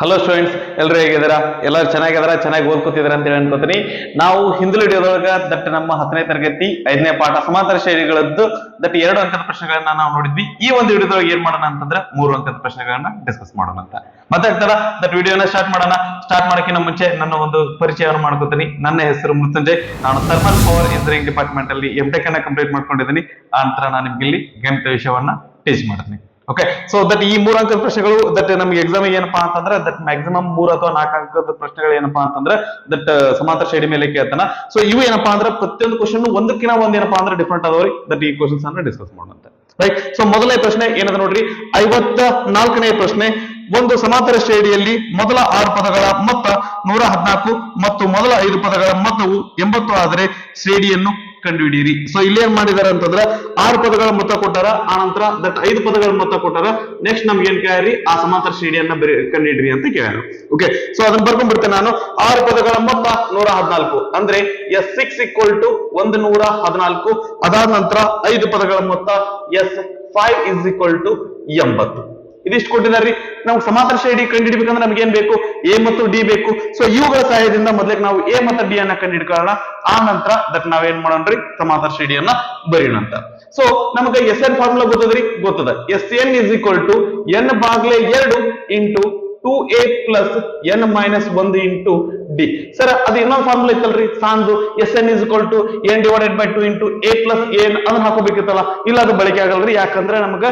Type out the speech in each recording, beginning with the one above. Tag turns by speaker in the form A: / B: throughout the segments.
A: Hello students, ಎಲ್ಲರೂ ಹೇಗಿದ್ದೀರಾ? ಎಲ್ಲರೂ ಚೆನ್ನಾಗಿದಾರ, ಚೆನ್ನಾಗಿ ಓದ್ಕೋತಿದಾರ ಅಂತ ಹೇಳಿ ಅನ್ಕೋತೀನಿ. ನಾವು ಹಿಂದಿನ ವಿಡಿಯೋದೊಳಗ ನಮ್ಮ 10ನೇ ತರಗತಿ 5ನೇ ಪಾಠ ಸಮಾಂತರ ಶ್ರೇಣಿಗಳದ್ದು 2 ಅಂಕದ ಪ್ರಶ್ನೆಗಳನ್ನ ನಾವು ನೋಡಿದ್ವಿ. ಈ ಒಂದು ವಿಡಿಯೋದೊಳಗೆ ಏನ್ ಮಾಡೋಣ ಅಂತಂದ್ರೆ 3 ಅಂಕದ ಪ್ರಶ್ನೆಗಳನ್ನ ಡಿಸ್ಕಸ್ ಮಾಡೋಣ ಅಂತ ಮಾತಾಡ್ತಾರ. ವಿಡಿಯೋನ ಸ್ಟಾರ್ಟ್ ಮಾಡೋಣ. ಸ್ಟಾರ್ಟ್ ಮಾಡೋಕ್ಕಿಂತ ಮುಂಚೆ ನನ್ನ ಒಂದು ಪರಿಚಯವನ್ನು ಮಾಡ್ಕೋತೀನಿ. ನನ್ನ ಹೆಸರು ಮೃತ್ಯುಂಜಯ್. ನಾನು ಥರ್ಮಲ್ ಪವರ್ ಇಂಜಿನಿಯರಿಂಗ್ ಡಿಪಾರ್ಟ್ಮೆಂಟ್ ಅಲ್ಲಿ ಎಂಟೆಕ್ ಅನ್ನ ಕಂಪ್ಲೀಟ್ ಮಾಡ್ಕೊಂಡಿದ್ದೀನಿ. ಆ ನಂತರ ನಾನು ನಿಮ್ಗೆ ಇಲ್ಲಿ ಗಣಿತ ವಿಷಯವನ್ನ ಟೀಚ್ ಮಾಡ್ತೀನಿ. ಓಕೆ, ಸೊ ಈ 3 ಅಂಕದ ಪ್ರಶ್ನೆಗಳು ನಮಗೆ ಎಕ್ಸಾಮ್ ಏನಪ್ಪಾ ಅಂತಂದ್ರೆ ಮ್ಯಾಕ್ಸಿಮಮ್ 3 ಅಥವಾ 4 ಅಂಕದ ಪ್ರಶ್ನೆಗಳು ಏನಪ್ಪಾ ಅಂತಂದ್ರೆ ಸಮಾಂತರ ಶ್ರೇಣಿ ಮೇಲೆ ಕೇಳ್ತಾನ. ಸೊ ಇವು ಏನಪ್ಪಾ ಅಂದ್ರೆ ಪ್ರತಿಯೊಂದು ಕ್ವಶನ್ ಒಂದಕ್ಕಿಂತ ಒಂದ್ ಏನಪ್ಪಾ ಅಂದ್ರೆ ಡಿಫ್ರೆಂಟ್ ಅದಾವ್ರಿ. ಈ ಕ್ವಶನ್ಸ್ ಅನ್ನ ಡಿಸ್ಕಸ್ ಮಾಡೋಣ. ರೈಟ್, ಸೊ ಮೊದಲನೇ ಪ್ರಶ್ನೆ ಏನದ ನೋಡ್ರಿ, 54ನೇ ಪ್ರಶ್ನೆ. ಒಂದು ಸಮಾಂತರ ಶ್ರೇಣಿಯಲ್ಲಿ ಮೊದಲ 6 ಪದಗಳ ಮೊತ್ತ 114 ಮತ್ತು ಮೊದಲ 5 ಪದಗಳ ಮೊತ್ತವು 80 ಆದರೆ ಶ್ರೇಣಿಯನ್ನು ಕಂಡುಹಿಡಿಯಿರಿ. ಸೊ ಇಲ್ಲಿ ಏನ್ ಮಾಡಿದಾರೆ ಅಂತಂದ್ರೆ 6 ಪದಗಳ ಮೊತ್ತ ಕೊಟ್ಟಾರ, ಆ ನಂತರ 5 ಪದಗಳ ಮೊತ್ತ ಕೊಟ್ಟಾರ. ನೆಕ್ಸ್ಟ್ ನಮ್ಗೆ ಏನ್ ಕೇಳ್ಯಾರಿ, ಆ ಸಮಾಂತರ ಶ್ರೇಣಿಯನ್ನ ಕಂಡುಹಿಡಿಯಿರಿ ಅಂತ ಕೇಳ್ಯಾರ. ಓಕೆ, ಸೊ ಅದನ್ನ ಬರ್ಕೊಂಡ್ಬಿಡ್ತೇನೆ ನಾನು. 6 ಪದಗಳ ಮೊತ್ತ 114 ಅಂದ್ರೆ S6 = 114. ಅದಾದ ನಂತರ 5 ಪದಗಳ ಮೊತ್ತ S5 = 80. ಇದಿಷ್ಟು ಕೊಟ್ಟಿದಾರ್ರಿ. ನಾವು ಸಮಾಂತರ ಶ್ರೇಣಿ ಕಂಡುಹಿಡಿಬೇಕಂದ್ರೆ ನಮ್ಗೆ ಏನ್ ಬೇಕು, ಎ ಮತ್ತು ಡಿ ಬೇಕು. ಸೊ ಇವುಗಳ ಸಹಾಯದಿಂದ ಮೊದಲಿಗೆ ನಾವು ಎ ಮತ್ತು ಡಿ ಅನ್ನ ಕಂಡುಹಿಡ್ಕೊಳ್ಳೋಣ. ಆ ನಂತರ ನಾವೇನ್ ಮಾಡೋಣ್ರಿ, ಸಮಾಂತರ ಶ್ರೇಣಿಯನ್ನ ಬರೆಯೋಣ ಅಂತ. ಸೊ ನಮಗೆ ಎಸ್ ಎನ್ ಫಾರ್ಮುಲಾ ಗೊತ್ತದ್ರಿ, ಗೊತ್ತದ. SN = n/2 into 2a + n-1 into d. Sir ಅದು ಇನ್ನೊಂದು ಫಾರ್ಮುಲಾ ಇತ್ತಲ್ರಿ ಸಾಂದು, SN = n/2 into a + n ಅದನ್ನ ಹಾಕೋಬೇಕಿತ್ತಲ್ಲ. ಇಲ್ಲ, ಅದು ಬಳಕೆ ಆಗಲ್ರಿ. ಯಾಕಂದ್ರೆ ನಮಗ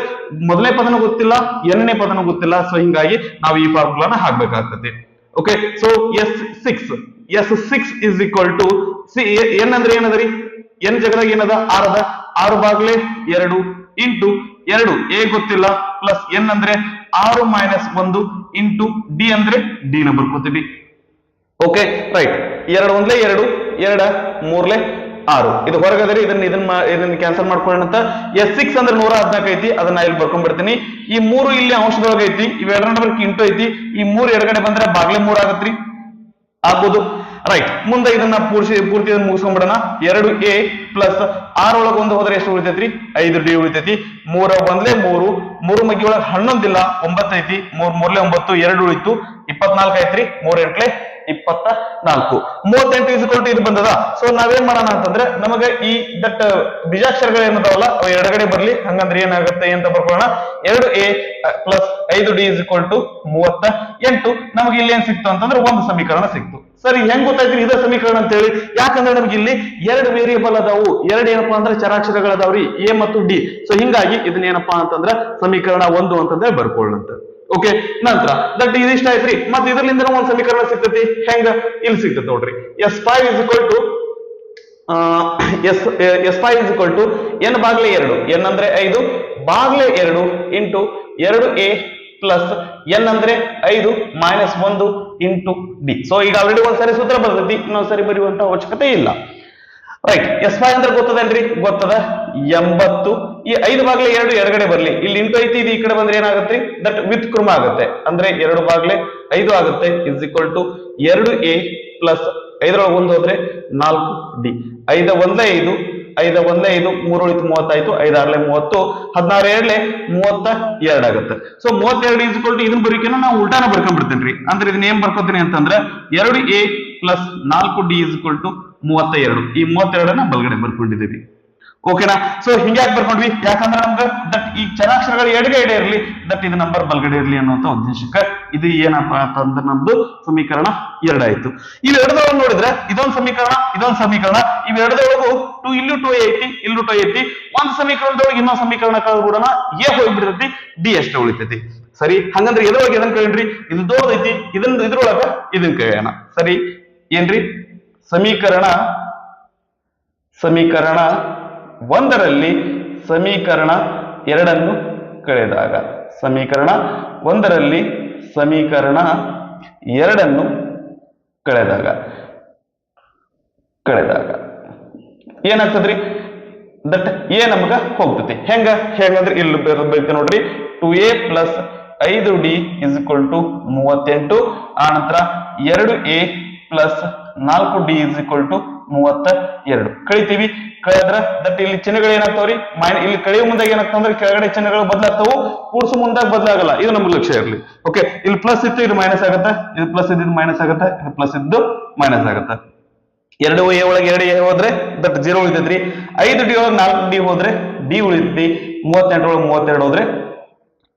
A: ಮೊದಲನೇ ಪದನೂ ಗೊತ್ತಿಲ್ಲ, n ನೇ ಪದನೂ ಗೊತ್ತಿಲ್ಲ. ಸೊ ಹಿಂಗಾಗಿ ನಾವು ಈ ಫಾರ್ಮುಲಾನ ಹಾಕ್ಬೇಕಾಗ್ತದೆ. ಓಕೆ, ಸೊ S6 = n ಅಂದ್ರೆ ಏನದರಿ, n ಜಗದಾಗ ಏನದ 6 ಅದ. 6/2 ಇಂಟು 2 a ಗೊತ್ತಿಲ್ಲ ಪ್ಲಸ್ n ಅಂದ್ರೆ 6 - 1 ಇಂಟು ಡಿ ಅಂದ್ರೆ ಡಿ ನ ಬರ್ಕೋತೀವಿ. Okay, right. 2 1 2, 2 3 6 ಇದು ಹೊರಗದ್ರಿ. ಇದನ್ನ ಕ್ಯಾನ್ಸಲ್ ಮಾಡ್ಕೊಳ್ಳೋಣ ಅಂತ. S6 ಅಂದ್ರೆ 114 ಐತಿ, ಅದನ್ನ ಇಲ್ಲಿ ಬರ್ಕೊಂಡ್ಬಿಡ್ತೀನಿ. ಈ 3 ಇಲ್ಲಿ ಅಂಶದೊಳಗೆ ಐತಿ, ಇವೆರಡರ ನಡುವೆ ಇಂಟು ಐತಿ. ಈ 3 ಎಡಗಡೆ ಬಂದ್ರೆ ಬಾಗ್ಲೆ 3 ಆಗತ್ರಿ, ಆಗ್ಬೋದು. ರೈಟ್, ಮುಂದೆ ಇದನ್ನ ಪೂರ್ತಿ ಮುಗಿಸ್ಕೊಂಡ್ಬಿಡೋಣ. 2a ಪ್ಲಸ್ 6 ಒಳಗೆ 1 ಹೋದ್ರೆ ಎಷ್ಟು ಉಳಿತೈತ್ರಿ, 5d ಉಳಿತೈತಿ. 3 1 3, 3 ಮಗ್ಗಿ ಒಳಗೆ 11 ಇಲ್ಲ, 9 ಐತಿ. 3 3 9, 2 ಉಳಿತು, 24 ಐತ್ರಿ. 3 8 24. 38 ಇದು ಬಂದದ. ಸೊ ನಾವೇನ್ ಮಾಡೋಣ ಅಂತಂದ್ರೆ ನಮಗೆ ಈ ಬೀಜಾಕ್ಷರಗಳು ಏನದಾವಲ್ಲ ಅವು ಎಡಗಡೆ ಬರ್ಲಿ. ಹಂಗಂದ್ರೆ ಏನಾಗುತ್ತೆ ಅಂತ ಬರ್ಕೊಳ್ಳೋಣ. 2a plus 5d = 38. ನಮಗೆ ಇಲ್ಲಿ ಏನ್ ಸಿಕ್ತು ಅಂತಂದ್ರೆ ಒಂದು ಸಮೀಕರಣ ಸಿಕ್ತು. ಸರಿ, ಹೆಂಗ್ ಗೊತ್ತಾಯ್ತ್ರಿ ಇದೇ ಸಮೀಕರಣ ಅಂತ ಹೇಳಿ? ಯಾಕಂದ್ರೆ ನಮ್ಗೆ ಇಲ್ಲಿ 2 ವೇರಿಯೇಬಲ್ ಅದಾವು, 2 ಏನಪ್ಪಾ ಅಂದ್ರೆ ಚರಾಕ್ಷರಗಳದಾವ್ರಿ, ಎ ಮತ್ತು ಡಿ. ಸೊ ಹಿಂಗಾಗಿ ಇದನ್ನ ಏನಪ್ಪಾ ಅಂತಂದ್ರೆ ಸಮೀಕರಣ 1 ಅಂತಂದ್ರೆ ಬರ್ಕೊಳ್ಳಂತ. ಓಕೆ, ನಂತರ ಇದಿಷ್ಟ ಆಯ್ತ್ರಿ. ಮತ್ತೆ ಇದರಿಂದ ಒಂದು ಸಮೀಕರಣ ಸಿಗ್ತೈತಿ. ಹೆಂಗ, ಇಲ್ಲಿ ಸಿಗ್ತೈತಿ ನೋಡ್ರಿ. S5 = n/2. n ಅಂದ್ರೆ 5 / 2 ಇಂಟು 2a ಪ್ಲಸ್ n ಅಂದ್ರೆ 5 - 1 ಇಂಟು ಡಿ. ಸೊ ಈಗ ಆಲ್ರೆಡಿ ಒಂದ್ಸರಿ ಸೂತ್ರ ಬರ್ತೈತಿ, ಇನ್ನೊಂದ್ಸರಿ ಬರೆಯುವಂತ ಅವಶ್ಯಕತೆ ಇಲ್ಲ. ರೈಟ್, S5 ಅಂದ್ರೆ ಗೊತ್ತದೇನ್ರಿ, ಗೊತ್ತದ 80. ಈ 5/2 ಎಡಗಡೆ ಬರ್ಲಿ, ಇಲ್ಲಿ ಇಂಟು ಐತಿ, ಇದು ಈ ಕಡೆ ಬಂದ್ರೆ ಏನಾಗತ್ರಿ, ವಿತ್ ಕ್ರಮ ಆಗುತ್ತೆ. ಅಂದ್ರೆ 2/5 ಆಗುತ್ತೆ. = 2a ಪ್ಲಸ್ 5 1 ಹೋದ್ರೆ 4d. 5 1 5, 5 1 5, 3 ಉಳಿತು 30 ಆಯ್ತು. 5 6 30, 16 32 ಆಗುತ್ತೆ. ಸೊ 32 ಇದನ್ನ ಬರೀಕೆನ ನಾವು ಉಲ್ಟಾನ ಬರ್ಕೊಂಡ್ಬಿಡ್ತೇನ್ರಿ. ಅಂದ್ರೆ ಇದನ್ನ ಏನ್ ಬರ್ಕೋತೀನಿ ಅಂತಂದ್ರೆ 2a ಪ್ಲಸ್ 4d = 32. ಈ 32 ಬಲಗಡೆ ಬರ್ಕೊಂಡಿದ್ದೀವಿ. ಓಕೆನಾ? ಸೊ ಹಿಂಗ್ಯಾಕ್ ಬರ್ಕೊಂಡ್ವಿ, ಯಾಕಂದ್ರೆ ನಮ್ಗೆ ಈ ಚರಾಕ್ಷರಗಳು ಎಡಗಡೆ ಇರಲಿ, ಇದು ನಂಬರ್ ಬಲಗಡೆ ಇರಲಿ ಅನ್ನುವಂತ ಉದ್ದೇಶಕ್ಕೆ. ಇದು ಏನಪ್ಪಾ ಅಂತಂದ್ರೆ ನಮ್ದು ಸಮೀಕರಣ 2 ಆಯ್ತು. ಇವೆರಡದೊಳಗೆ ನೋಡಿದ್ರೆ ಇದೊಂದು ಸಮೀಕರಣ, ಇದೊಂದು ಸಮೀಕರಣ. ಇವೆರಡದೊಳಗೂ 2 ಇಲ್ಲೂ 2 ಐತಿ, ಇಲ್ಲೂ 2 ಐತಿ. ಒಂದು ಸಮೀಕರಣದೊಳಗೆ ಇನ್ನೊಂದು ಸಮೀಕರಣ ಕಳ್ಬಿಡೋಣ, ಎ ಹೋಗ್ಬಿಡ್ತೈತಿ, ಡಿ ಅಷ್ಟೇ ಉಳಿತೈತಿ. ಸರಿ, ಹಂಗಂದ್ರೆ ಎದೊಳಗೆ ಇದನ್ನ ಕೇಳ್ರಿ, ಇದು ದೊಡ್ಡದೈತಿ, ಇದ್ರೊಳಗ ಇದನ್ನ ಕೇಳೋಣ. ಸರಿ ಏನ್ರಿ, ಸಮೀಕರಣ 1ರಲ್ಲಿ ಸಮೀಕರಣ 2 ಕಳೆದಾಗ, ಸಮೀಕರಣ 1ರಲ್ಲಿ ಸಮೀಕರಣ 2 ಕಳೆದಾಗ ಏನಾಗ್ತದ್ರಿ, ಎ ನಮಗ ಹೋಗ್ತತಿ. ಹೆಂಗಂದ್ರೆ ಇಲ್ಲಿ ಬೇಕು ನೋಡ್ರಿ. 2a plus 5d = 38. ಆ ನಂತರ 2a ಪ್ಲಸ್ 4d = 32 ಕಳಿತೀವಿ. ಕಳೆದ್ರ ದಟ್ ಇಲ್ಲಿ ಚಿಹ್ನೆಗಳು ಏನಾಗ್ತಾವ್ರಿ ಇಲ್ಲಿ ಕಳೆಯುವ ಮುಂದಾಗ ಏನಾಗ್ತಾವ ಅಂದ್ರೆ ಕೆಳಗಡೆ ಚಿಹ್ನೆಗಳು ಬದಲಾಗ್ತಾವು, ಕೂಡಿಸು ಮುಂದಾಗ ಬದಲಾಗಲ್ಲ. ಇದು ನಮ್ಗೆ ಲಕ್ಷ್ಯ ಇರಲಿ. ಓಕೆ, ಇಲ್ಲಿ ಪ್ಲಸ್ ಇತ್ತು, ಇದು ಮೈನಸ್ ಆಗತ್ತೆ, ಇದು ಪ್ಲಸ್ ಇದ್ದು ಮೈನಸ್ ಆಗತ್ತೆ, ಇದು ಪ್ಲಸ್ ಇದ್ದು ಮೈನಸ್ ಆಗತ್ತೆ. 2a ಒಳಗೆ 2a ಹೋದ್ರೆ ದಟ್ 0 ಉಳಿತೈತ್ರಿ. 5d ಒಳಗೆ 4d ಹೋದ್ರೆ d ಉಳಿತೈತಿ. 38 ಒಳಗೆ 32 ಹೋದ್ರೆ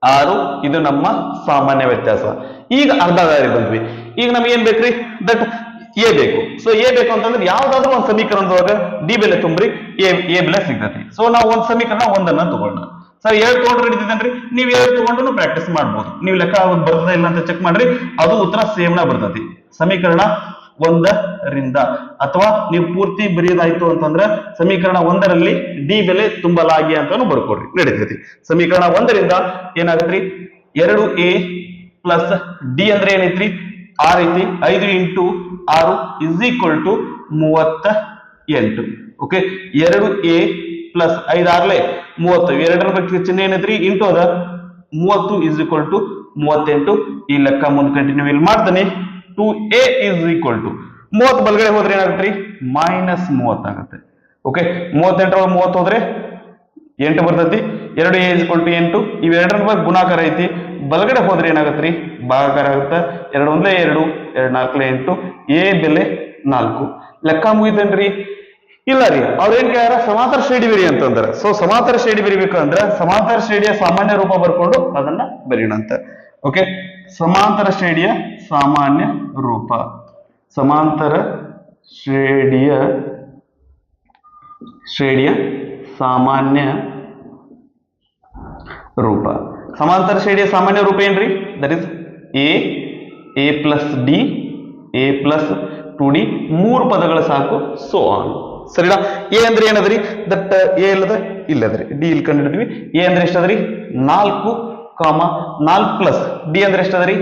A: 6. ಇದು ನಮ್ಮ ಸಾಮಾನ್ಯ ವ್ಯತ್ಯಾಸ. ಈಗ ಅರ್ಧ ದಾರಿ ಬಂದ್ವಿ. ಈಗ ನಮ್ಗೆ ಏನ್ ಬೇಕ್ರಿ, ದಟ್ ಎ ಬೇಕು. ಸೊ ಎ ಬೇಕು ಅಂತಂದ್ರೆ ಯಾವ್ದಾದ್ರು ಒಂದು ಸಮೀಕರಣದೊಳಗ ಡಿ ಬೆಲೆ ತುಂಬ್ರಿ, ಎ ಬೆಲೆ ಸಿಗ್ತೈತಿ. ಸೊ ನಾವು ಒಂದು ಸಮೀಕರಣ ಒಂದನ್ನ ತಗೊಳ್ಳೋಣ. ಸರ್ 7 ತಗೊಂಡ್ರೆ ಹಿಡಿತೈತೇನ್ರಿ? ನೀವು 7 ತಗೊಂಡು ಪ್ರಾಕ್ಟೀಸ್ ಮಾಡ್ಬೋದು. ನೀವು ಲೆಕ್ಕ ಬರ್ತದ ಇಲ್ಲ ಅಂತ ಚೆಕ್ ಮಾಡ್ರಿ, ಅದು ಉತ್ತರ ಸೇಮ್ ನ ಬರ್ತೈತಿ. ಸಮೀಕರಣ 1ರಿಂದ ಅಥವಾ ನೀವು ಪೂರ್ತಿ ಬರೆಯೋದಾಯ್ತು ಅಂತಂದ್ರೆ ಸಮೀಕರಣ 1ರಲ್ಲಿ ಡಿ ಬೆಲೆ ತುಂಬಲಾಗಿ ಅಂತಾನು ಬರ್ಕೊಡ್ರಿ, ನಡೀತೈತಿ. ಸಮೀಕರಣ 1ರಿಂದ ಏನಾಗತ್ರಿ, 2a ಪ್ಲಸ್ ಡಿ ಅಂದ್ರೆ ಏನೈತ್ರಿ, 6 ಐತಿ. 5 into 6 is equal to 38. Okay, 2a plus 5 6 30. ಎರಡರ ಬಗ್ಗೆ ಚಿಹ್ನೆ ಏನೈತ್ರಿ, ಇಂಟು ಅದ 30 ಇಸ್ ಈಕ್ವಲ್ ಟು 38. ಈ ಲೆಕ್ಕ ಮುಂದೆ ಕಂಟಿನ್ಯೂ ಇಲ್ಲಿ ಮಾಡ್ತಾನೆ. 2a ಇಸ್ ಈಕ್ವಲ್ ಟು 30 ಬಲಗಡೆ ಹೋದ್ರೆ ಏನಾಗುತ್ತೆ, ಮೈನಸ್ 30 ಆಗುತ್ತೆ. ಓಕೆ, 38 ಒಳಗೆ 30 ಹೋದ್ರೆ 8 ಬರ್ತೈತಿ. 2a is equal to 8. ಇವೆರಡರ ಬಗ್ಗೆ ಗುಣಾಕಾರ ಐತಿ, ಬಲಗಡೆ ಹೋದ್ರೆ ಏನಾಗತ್ರಿ, ಭಾಗಾಕಾರ ಆಗುತ್ತೆ. 2 1 2, 2 4 8. ಎ ಬೆಲೆ 4. ಲೆಕ್ಕ ಮುಗಿತೇನ್ರಿ? ಇಲ್ಲ ರೀ, ಅವ್ರೇನ್ ಕೇಳ್ಯಾರ, ಸಮಾಂತರ ಶ್ರೇಣಿ ಬರಿ ಅಂತಂದ್ರ. ಸೊ ಸಮಾಂತರ ಶ್ರೇಣಿ ಬರಿಬೇಕಂದ್ರ ಸಮಾಂತರ ಶ್ರೇಣಿಯ ಸಾಮಾನ್ಯ ರೂಪ ಬರ್ಕೊಂಡು ಅದನ್ನ ಬರೆಯೋಣ ಅಂತ. ಓಕೆ, ಸಮಾಂತರ ಶ್ರೇಣಿಯ ಸಾಮಾನ್ಯ ರೂಪ. ಸಮಾಂತರ ಶ್ರೇಣಿಯ ಸಾಮಾನ್ಯ ರೂಪ. ಸಮಾಂತರ ಶ್ರೇಣಿಯ ಸಾಮಾನ್ಯ ರೂಪ ಏನ್ರಿ, that is A plus d, a plus 2d, 3 ಪದಗಳು ಸಾಕು. So on. ಸರಿನಾ? ಎ ಅಂದ್ರೆ ಏನದ್ರಿ, ದಟ್ ಎ ಇಲ್ಲದ ಇಲ್ಲದ್ರಿ, ಡಿ ಇಲ್ಲಿ ಕಂಡಿಡ್ತೀವಿ. ಎ ಅಂದ್ರೆ ಎಷ್ಟದ್ರಿ, 4, 4 ಪ್ಲಸ್ ಡಿ ಅಂದ್ರೆ ಎಷ್ಟದ್ರಿ,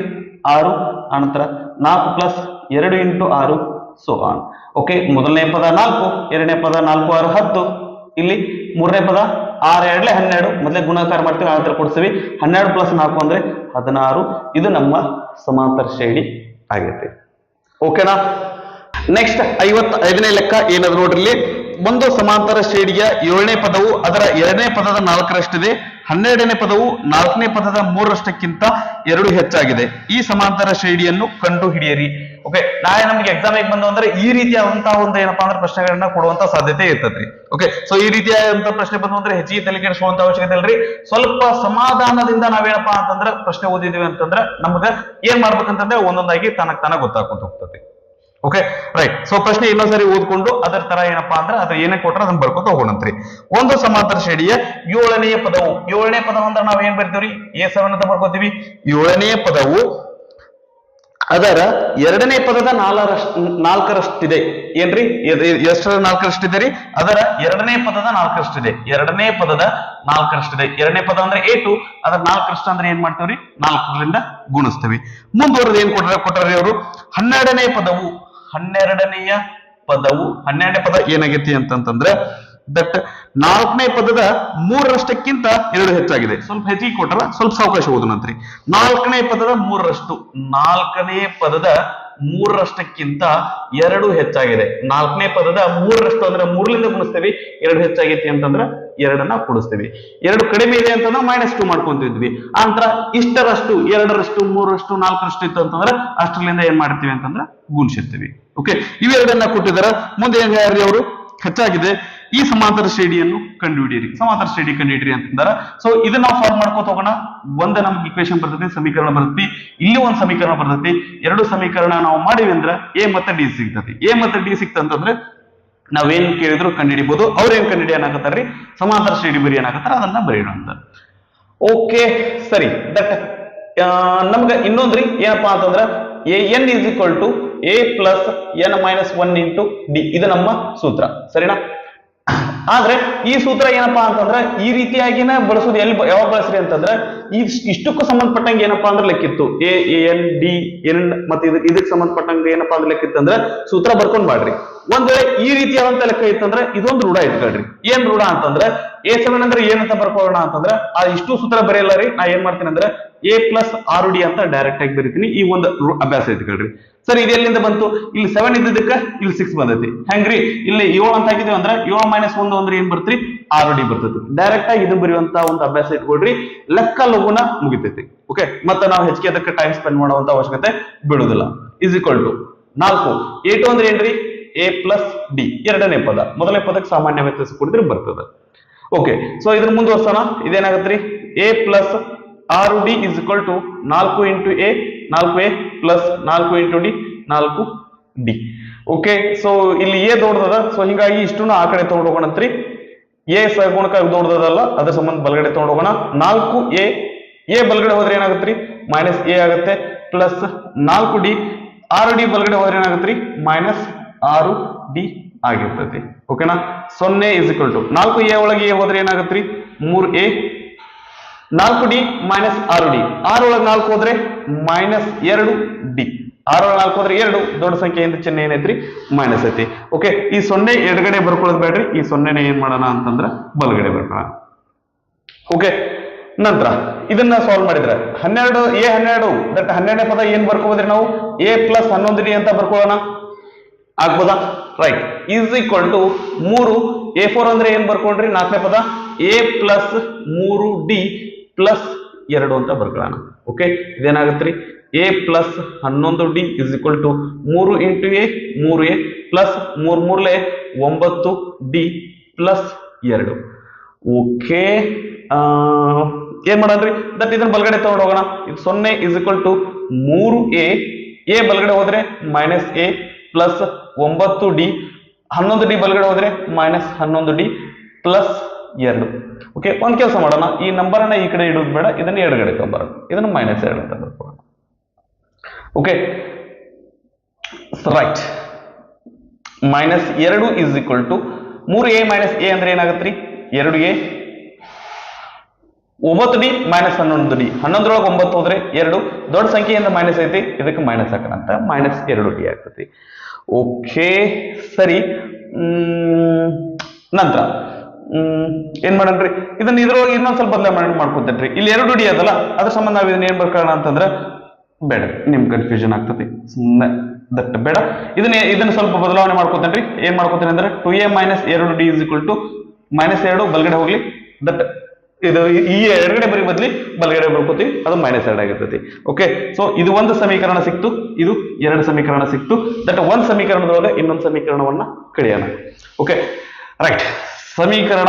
A: 6. ಅನಂತರ 4 plus 2 into 6. So on. Okay, ಮೊದಲನೇ ಪದ 4, ಎರಡನೇ ಪದ 4 6 10. ಇಲ್ಲಿ ಮೂರನೇ ಪದ 6 2 12. ಮೊದಲೇ ಗುಣಾಕಾರ ಮಾಡ್ತೀವಿ, ಆನಂತರ ಕೊಡ್ತೀವಿ. 12 ಪ್ಲಸ್ 4 ಅಂದ್ರೆ 16. ಇದು ನಮ್ಮ ಸಮಾಂತರ ಶ್ರೇಣಿ ಆಗೈತೆ. ಓಕೆನಾ? ನೆಕ್ಸ್ಟ್ 55ನೇ ಲೆಕ್ಕ ಏನದು ನೋಡ್ರಿ. ಒಂದು ಸಮಾಂತರ ಶ್ರೇಣಿಯ 7ನೇ ಪದವು ಅದರ 2ನೇ ಪದದ 4ರಷ್ಟಿದೆ. 12ನೇ ಪದವು 4ನೇ ಪದದ 3ರಷ್ಟಕ್ಕಿಂತ 2 ಹೆಚ್ಚಾಗಿದೆ. ಈ ಸಮಾಂತರ ಶ್ರೇಣಿಯನ್ನು ಕಂಡು ಹಿಡಿಯಿರಿ. ಓಕೆ, ನಾಳೆ ನಮ್ಗೆ ಎಕ್ಸಾಮ್ ಹೇಗೆ ಬಂದು ಅಂದ್ರೆ ಈ ರೀತಿಯಾದಂತಹ ಒಂದು ಏನಪ್ಪಾ ಅಂದ್ರೆ ಪ್ರಶ್ನೆಗಳನ್ನ ಕೊಡುವಂತ ಸಾಧ್ಯತೆ ಇರ್ತದ್ರಿ. ಓಕೆ, ಸೊ ಈ ರೀತಿಯಾದಂತಹ ಪ್ರಶ್ನೆ ಬಂದು ಅಂದ್ರೆ ಹೆಚ್ಚಿಗೆ ತಲೆ ಕೆಡಿಸುವಂತ ಅವಶ್ಯಕತೆ ಇಲ್ರಿ. ಸ್ವಲ್ಪ ಸಮಾಧಾನದಿಂದ ನಾವೇನಪ್ಪಾ ಅಂತಂದ್ರೆ ಪ್ರಶ್ನೆ ಓದಿದೀವಿ ಅಂತಂದ್ರೆ ನಮ್ಗ ಏನ್ ಮಾಡ್ಬೇಕಂತಂದ್ರೆ ಒಂದೊಂದಾಗಿ ತಾನ ಗೊತ್ತಾಗ್ಕೊಂತ ಹೋಗ್ತದೆ. Okay, right. ಸೊ ಪ್ರಶ್ನೆ ಇನ್ನೊಂದ್ಸರಿ ಓದ್ಕೊಂಡು ಅದರ ತರ ಏನಪ್ಪಾ ಅಂದ್ರೆ ಅದ್ರ ಏನೇ ಕೊಟ್ರೆ ಅದನ್ನ ಬರ್ಕೊತ ಹೋಗೋಣಂತ್ರಿ. ಒಂದು ಸಮಾಂತರ ಶ್ರೇಣಿಯ 7ನೇ ಪದವು, 7ನೇ ಪದ ಅಂದ್ರೆ ನಾವ್ ಏನ್ ಬರ್ತೀವ್ರಿ, A7 ಅಂತ ಬರ್ಕೋತೀವಿ. 7ನೇ ಪದವು ಅದರ 2ನೇ ಪದದ 4ರಷ್ಟಿದೆ. ಏನ್ರಿ, ಎಷ್ಟರ 4ರಷ್ಟಿದೆ ರೀ, ಅದರ 2ನೇ ಪದದ 4ರಷ್ಟಿದೆ. 2ನೇ ಪದದ 4ರಷ್ಟಿದೆ. 2ನೇ ಪದ ಅಂದ್ರೆ A2, ಅದರ 4ರಷ್ಟ ಅಂದ್ರೆ ಏನ್ ಮಾಡ್ತೀವ್ರಿ, 4ರಿಂದ ಗುಣಿಸ್ತೀವಿ. ಮುಂದುವರೆದು ಏನ್ ಕೊಟ್ಟಾರೆ ಅವರು, 12ನೇ ಪದವು 12ನೇ ಪದ ಏನಾಗೈತಿ ಅಂತಂದ್ರೆ ದಟ್ 4ನೇ ಪದದ 3ರಷ್ಟಕ್ಕಿಂತ 2 ಹೆಚ್ಚಾಗಿದೆ. ಸ್ವಲ್ಪ ಹೆಚ್ಚಿಗೆ ಕೊಟ್ಟರ ಸ್ವಲ್ಪ ಸಾವಕಾಶ ಓದೋಣಂತ್ರಿ. 4ನೇ ಪದದ 3ರಷ್ಟು, 4ನೇ ಪದದ 3ರಷ್ಟಕ್ಕಿಂತ 2 ಹೆಚ್ಚಾಗಿದೆ. 4ನೇ ಪದದ 3ರಷ್ಟು ಅಂದ್ರೆ 3ರಿಂದ ಗುಣಿಸ್ತೀವಿ. 2 ಹೆಚ್ಚಾಗೈತಿ ಅಂತಂದ್ರೆ 2ನ್ನ ಕೂಡಿಸ್ತೀವಿ. 2 ಕಡಿಮೆ ಇದೆ ಅಂತಂದ್ರೆ -2 ಮಾಡ್ಕೊಂತಿದ್ವಿ. ಆನಂತರ ಇಷ್ಟರಷ್ಟು 2ರಷ್ಟು 3ರಷ್ಟು 4ರಷ್ಟು ಇತ್ತು ಅಂತಂದ್ರೆ ಅಷ್ಟರಲ್ಲಿಂದ ಏನ್ ಮಾಡ್ತೀವಿ ಅಂತಂದ್ರೆ ಗುಣಿಸಿರ್ತೀವಿ. ಓಕೆ, ಇವೆರಡನ್ನ ಕೊಟ್ಟಿದಾರ. ಮುಂದೆ ಏನ್ ಹೇಳ್ರಿ ಅವರು, ಹೆಚ್ಚಾಗಿದೆ. ಈ ಸಮಾಂತರ ಶ್ರೇಣಿಯನ್ನು ಕಂಡುಹಿಡಿಯಿರಿ. ಸಮಾಂತರ ಶ್ರೇಣಿ ಕಂಡುಹಿಡಿಯಿರಿ ಅಂತಂದಾರ. ಸೊ ಇದನ್ನ ನಾವು ಫಾರ್ಮ್ ಮಾಡ್ಕೋತ ಹೋಗೋಣ. ಒಂದು ನಮ್ಗೆ ಇಕ್ವೇಶನ್ ಬರ್ತೈತಿ, ಸಮೀಕರಣ ಬರ್ತೈತಿ. ಇಲ್ಲಿ ಒಂದು ಸಮೀಕರಣ ಬರ್ತೈತಿ. 2 ಸಮೀಕರಣ ನಾವು ಮಾಡಿವಿ ಅಂದ್ರೆ ಎ ಮತ್ತೆ ಡಿ ಸಿಗ್ತತಿ. ಎ ಮತ್ತೆ ಡಿ ಸಿಕ್ತಂತಂದ್ರೆ ನಾವೇನ್ ಕೇಳಿದ್ರು ಕಂಡುಹಿಡಿಬಹುದು. ಅವ್ರೇನ್ ಕಂಡುಹಿಡಿ ಏನಾಗತ್ತಾರ್ರಿ, ಸಮಾಂತರ ಶ್ರೇಣಿ ಬರಿ ಏನಾಗತ್ತಾರ ಅದನ್ನ ಬರೆಯೋಣ ಅಂತ. ಓಕೆ, ಸರಿ. ದಟ್ ನಮ್ಗ ಇನ್ನೊಂದ್ರಿ ಏನಪ್ಪಾ ಅಂತಂದ್ರ n is equal to a plus n minus 1 into d. ಇದು ನಮ್ಮ ಸೂತ್ರ, ಸರಿನಾ? ಆದ್ರೆ ಈ ಸೂತ್ರ ಏನಪ್ಪಾ ಅಂತಂದ್ರೆ ಈ ರೀತಿಯಾಗಿನ ಬಳಸೋದು ಯಾವಾಗ ಬಳಸ್ರಿ ಅಂತಂದ್ರೆ ಇಷ್ಟಕ್ಕೂ ಸಂಬಂಧಪಟ್ಟಂಗೆ ಏನಪ್ಪಾ ಅಂದ್ರೆ ಲೆಕ್ಕಿತ್ತು. ಎನ್ ಡಿ ಎನ್ ಮತ್ತೆ ಇದಕ್ಕೆ ಸಂಬಂಧಪಟ್ಟಂಗೆ ಏನಪ್ಪಾ ಅಂದ್ರೆ ಲೆಕ್ಕಿತ್ತು ಅಂದ್ರೆ ಸೂತ್ರ ಬರ್ಕೊಂಡ್ ಮಾಡ್ರಿ. ಒಂದ್ ವೇಳೆ ಈ ರೀತಿಯಾದಂತ ಲೆಕ್ಕ ಇತ್ತಂದ್ರೆ ಇದೊಂದು ರೂಢ ಇಟ್ಕೊಳ್ರಿ. ಏನ್ ರೂಢ ಅಂತಂದ್ರೆ A7 ಅಂದ್ರೆ ಏನಂತ ಬರ್ಕೊಳ್ಳೋಣ ಅಂತಂದ್ರೆ ಆ ಇಷ್ಟು ಸೂತ್ರ ಬರೆಯಲ್ಲ ರೀ. ನಾ ಏನ್ ಮಾಡ್ತೀನಿ ಅಂದ್ರೆ ಎ ಪ್ಲಸ್ ಆರು ಡಿ ಅಂತ ಡೈರೆಕ್ಟ್ ಆಗಿ ಬರೀತೀನಿ. ಈ ಒಂದು ಅಭ್ಯಾಸ ಐತಿಕಳ್ರಿ. ಸರ್ ಇದು ಎಲ್ಲಿಂದ ಬಂತು? ಇಲ್ಲಿ 7 ಇದ್ದದಕ್ಕ ಇಲ್ಲಿ 6 ಬಂದೈತಿ. ಹೆಂಗ್ರಿ? ಇಲ್ಲಿ 7 ಅಂತ ಹಾಕಿದ್ವಿ ಅಂದ್ರ 7 ಮೈನಸ್ 1 ಅಂದ್ರೆ ಏನ್ ಬರ್ತ್ರಿ? 6 ಡಿ ಬರ್ತೈತಿ. ಡೈರೆಕ್ಟ್ ಆಗಿ ಇದನ್ನ ಬರೆಯುವಂತ ಒಂದು ಅಭ್ಯಾಸ ಇಟ್ಕೊಳ್ರಿ, ಲೆಕ್ಕ ಲಘುನ ಮುಗಿತೈತಿ. ಓಕೆ, ಮತ್ತೆ ನಾವು ಹೆಚ್ಚಿಗೆ ಅದಕ್ಕೆ ಟೈಮ್ ಸ್ಪೆಂಡ್ ಮಾಡುವಂತ ಅವಶ್ಯಕತೆ ಬೀಳುವುದಿಲ್ಲ. ಇಸ್ ಈಕ್ವಲ್ ಟು 4 A2 ಅಂದ್ರೆ ಏನ್ರಿ? ಎ ಪ್ಲಸ್ ಡಿ, ಎರಡನೇ ಪದ. ಮೊದಲನೇ ಪದಕ್ಕೆ ಸಾಮಾನ್ಯ ವ್ಯತ್ಯಾಸ ಕೊಡಿದ್ರೆ ಬರ್ತದೆ. ಓಕೆ, ಸೊ ಇದ್ರ ಮುಂದುವರ್ಸೋಣ. ಇದೇನಾಗತ್ರಿ? A plus 6 d is equal to 4 into a, 4 a plus 4 into d, 4 d. Okay, so ಇಲ್ಲಿ ಎ ದೊಡ್ಡದ, ಸೊ ಹಿಂಗಾಗಿ ಇಷ್ಟನ್ನು ಆ ಕಡೆ ತಗೊಂಡು ಹೋಗೋಣಂತ್ರಿ. ಎ ಸಗುಣಕ ದೊಡ್ಡದಲ್ಲ, ಅದ್ರ ಸಂಬಂಧ ಬಲಗಡೆ ತಗೊಂಡು ಹೋಗೋಣ. 4 ಎ ಬಲಗಡೆ ಹೋದ್ರೆ ಏನಾಗತ್ರಿ? ಮೈನಸ್ ಎ ಆಗುತ್ತೆ, ಪ್ಲಸ್ 4 ಡಿ. 6 ಡಿ ಬಲಗಡೆ ಹೋದ್ರೆ ಏನಾಗತ್ರಿ? ಮೈನಸ್ 6 ಡಿ ಆಗಿರ್ತೈತಿ. ಓಕೆನಾ? 0 ಇಸ್ ಈಕ್ವಲ್ ಟು 4 ಎ ಒಳಗೆ ಎ ಹೋದ್ರೆ ಏನಾಗತ್ರಿ? 3 ಎ, 4 ಡಿ ಮೈನಸ್ 6 ಡಿ. 6 ಒಳಗೆ 4 ಹೋದ್ರೆ ಮೈನಸ್ 2 ಡಿ. 6 ಒಳಗೆ 4 ಹೋದ್ರೆ 2, ದೊಡ್ಡ ಸಂಖ್ಯೆಯಿಂದ ಚಿಹ್ನೆ ಏನೈತ್ರಿ? ಮೈನಸ್ ಐತಿ. ಓಕೆ, ಈ 0 ಎಡಗಡೆ ಬರ್ಕೊಳ್ಳೋದು ಬೇಡ್ರಿ, ಈ 0ನೇ ಏನ್ ಮಾಡೋಣ ಅಂತಂದ್ರ ಬಲಗಡೆ ಬರ್ಕೋಣ. ಓಕೆ, ನಂತರ ಇದನ್ನ ಸಾಲ್ವ್ ಮಾಡಿದ್ರೆ 12 ಎ 12 ದಟ್ 12ನೇ ಪದ ಏನ್ ಬರ್ಕೋಬೋದ್ರಿ ನಾವು? ಎ ಪ್ಲಸ್ 11 ಡಿ ಅಂತ ಬರ್ಕೊಳ್ಳೋಣ. ಆಗ್ಬೋದಾ? Right. Is equal to 3 A4 ಅಂದ್ರೆ ಏನ್ ಬರ್ಕೊಂಡ್ರಿ? 4ನೇ ಪದ ಎ ಪ್ಲಸ್ 3 ಡಿ ಪ್ಲಸ್ 2 ಅಂತ ಬರ್ಕೊಳ್ಳೋಣ. ಓಕೆ, ಇದೇನಾಗತ್ರಿ? A plus 11 d is equal to 3 into a, 3 a plus 3 3 9 d plus 2. Okay, ಏನ್ ಮಾಡನ್ರಿ? ದಟ್ ಇದನ್ನ ಬಲಗಡೆ ತಗೊಂಡು ಹೋಗೋಣ. ಇದು 0 ಇಸ್ ಈಕ್ವಲ್ ಟು 3 ಎ ಬಲಗಡೆ ಹೋದ್ರೆ minus A plus 9 D, 11 D ಬಲಗಡೆ ಹೋದ್ರೆ ಮೈನಸ್ 11 ಡಿ ಪ್ಲಸ್ 2. ಓಕೆ, ಒಂದ್ ಕೆಲಸ ಮಾಡೋಣ, ಈ ನಂಬರ್ ಅನ್ನ ಈ ಕಡೆ ಇಡೋದು ಬೇಡ, ಇದನ್ನ ಎಡಗಡೆ ತಗೊಂಬರೋಣ. ಇದನ್ನ ಮೈನಸ್ 2 ಅಂತ ಬರ್ಕೊಳ್ಳೋಣ. Okay, right. Minus 2 is equal to 3 a minus a ಅಂದ್ರೆ ಏನಾಗತ್ರಿ? 2 ಎ, 9 ಡಿ ಮೈನಸ್ 11 ಡಿ. 11 ಒಳಗೆ 9 ಹೋದ್ರೆ 2, ದೊಡ್ಡ ಸಂಖ್ಯೆಯಿಂದ ಮೈನಸ್ ಐತಿ, ಇದಕ್ಕೆ ಮೈನಸ್ ಹಾಕೋಣ ಅಂತ ಮೈನಸ್ 2 ಡಿ ಆಗ್ತತಿ. ಓಕೆ, ಸರಿ. ನಂತರ ಏನ್ ಮಾಡನ್ರಿ? ಇದನ್ನ ಇದ್ರೊಳಗೆ ಇನ್ನೊಂದ್ ಸ್ವಲ್ಪ ಬದಲಾವಣೆ ಮಾಡ್ಕೊತೇನ್ರಿ. ಇಲ್ಲಿ 2 ಡಿ ಅದಲ್ಲ, ಅದ್ರ ಸಂಬಂಧ ನಾವ್ ಇದನ್ನ ಏನ್ ಬರ್ಕೊಳ್ಳೋಣ ಅಂತಂದ್ರೆ ಬೇಡ, ನಿಮ್ ಕನ್ಫ್ಯೂಷನ್ ಆಗ್ತತಿ, ಸುಮ್ಮನೆ ದಟ್ ಬೇಡ. ಇದನ್ನ ಸ್ವಲ್ಪ ಬದಲಾವಣೆ ಮಾಡ್ಕೊತೇನ್ರಿ. ಏನ್ ಮಾಡ್ಕೊತೇನೆ ಅಂದ್ರೆ 2a minus 2 D is equal to minus 2 ಬಲಗಡೆ ಹೋಗ್ಲಿ, ದಟ್ ಇದು ಈ ಎಡಗಡೆ ಬರೀ ಬದ್ಲಿ ಬಲಗಡೆ ಬರ್ಕೋತೀವಿ, ಅದು ಮೈನಸ್ 2 ಆಗಿರ್ತೈತಿ. ಓಕೆ, ಸೊ ಇದು ಒಂದು ಸಮೀಕರಣ ಸಿಕ್ತು, ಇದು 2 ಸಮೀಕರಣ ಸಿಕ್ತು. ದಟ್ ಒಂದ್ ಸಮೀಕರಣದೊಳಗೆ ಇನ್ನೊಂದು ಸಮೀಕರಣವನ್ನ ಕಳೆಯೋಣ. Okay, right. ಸಮೀಕರಣ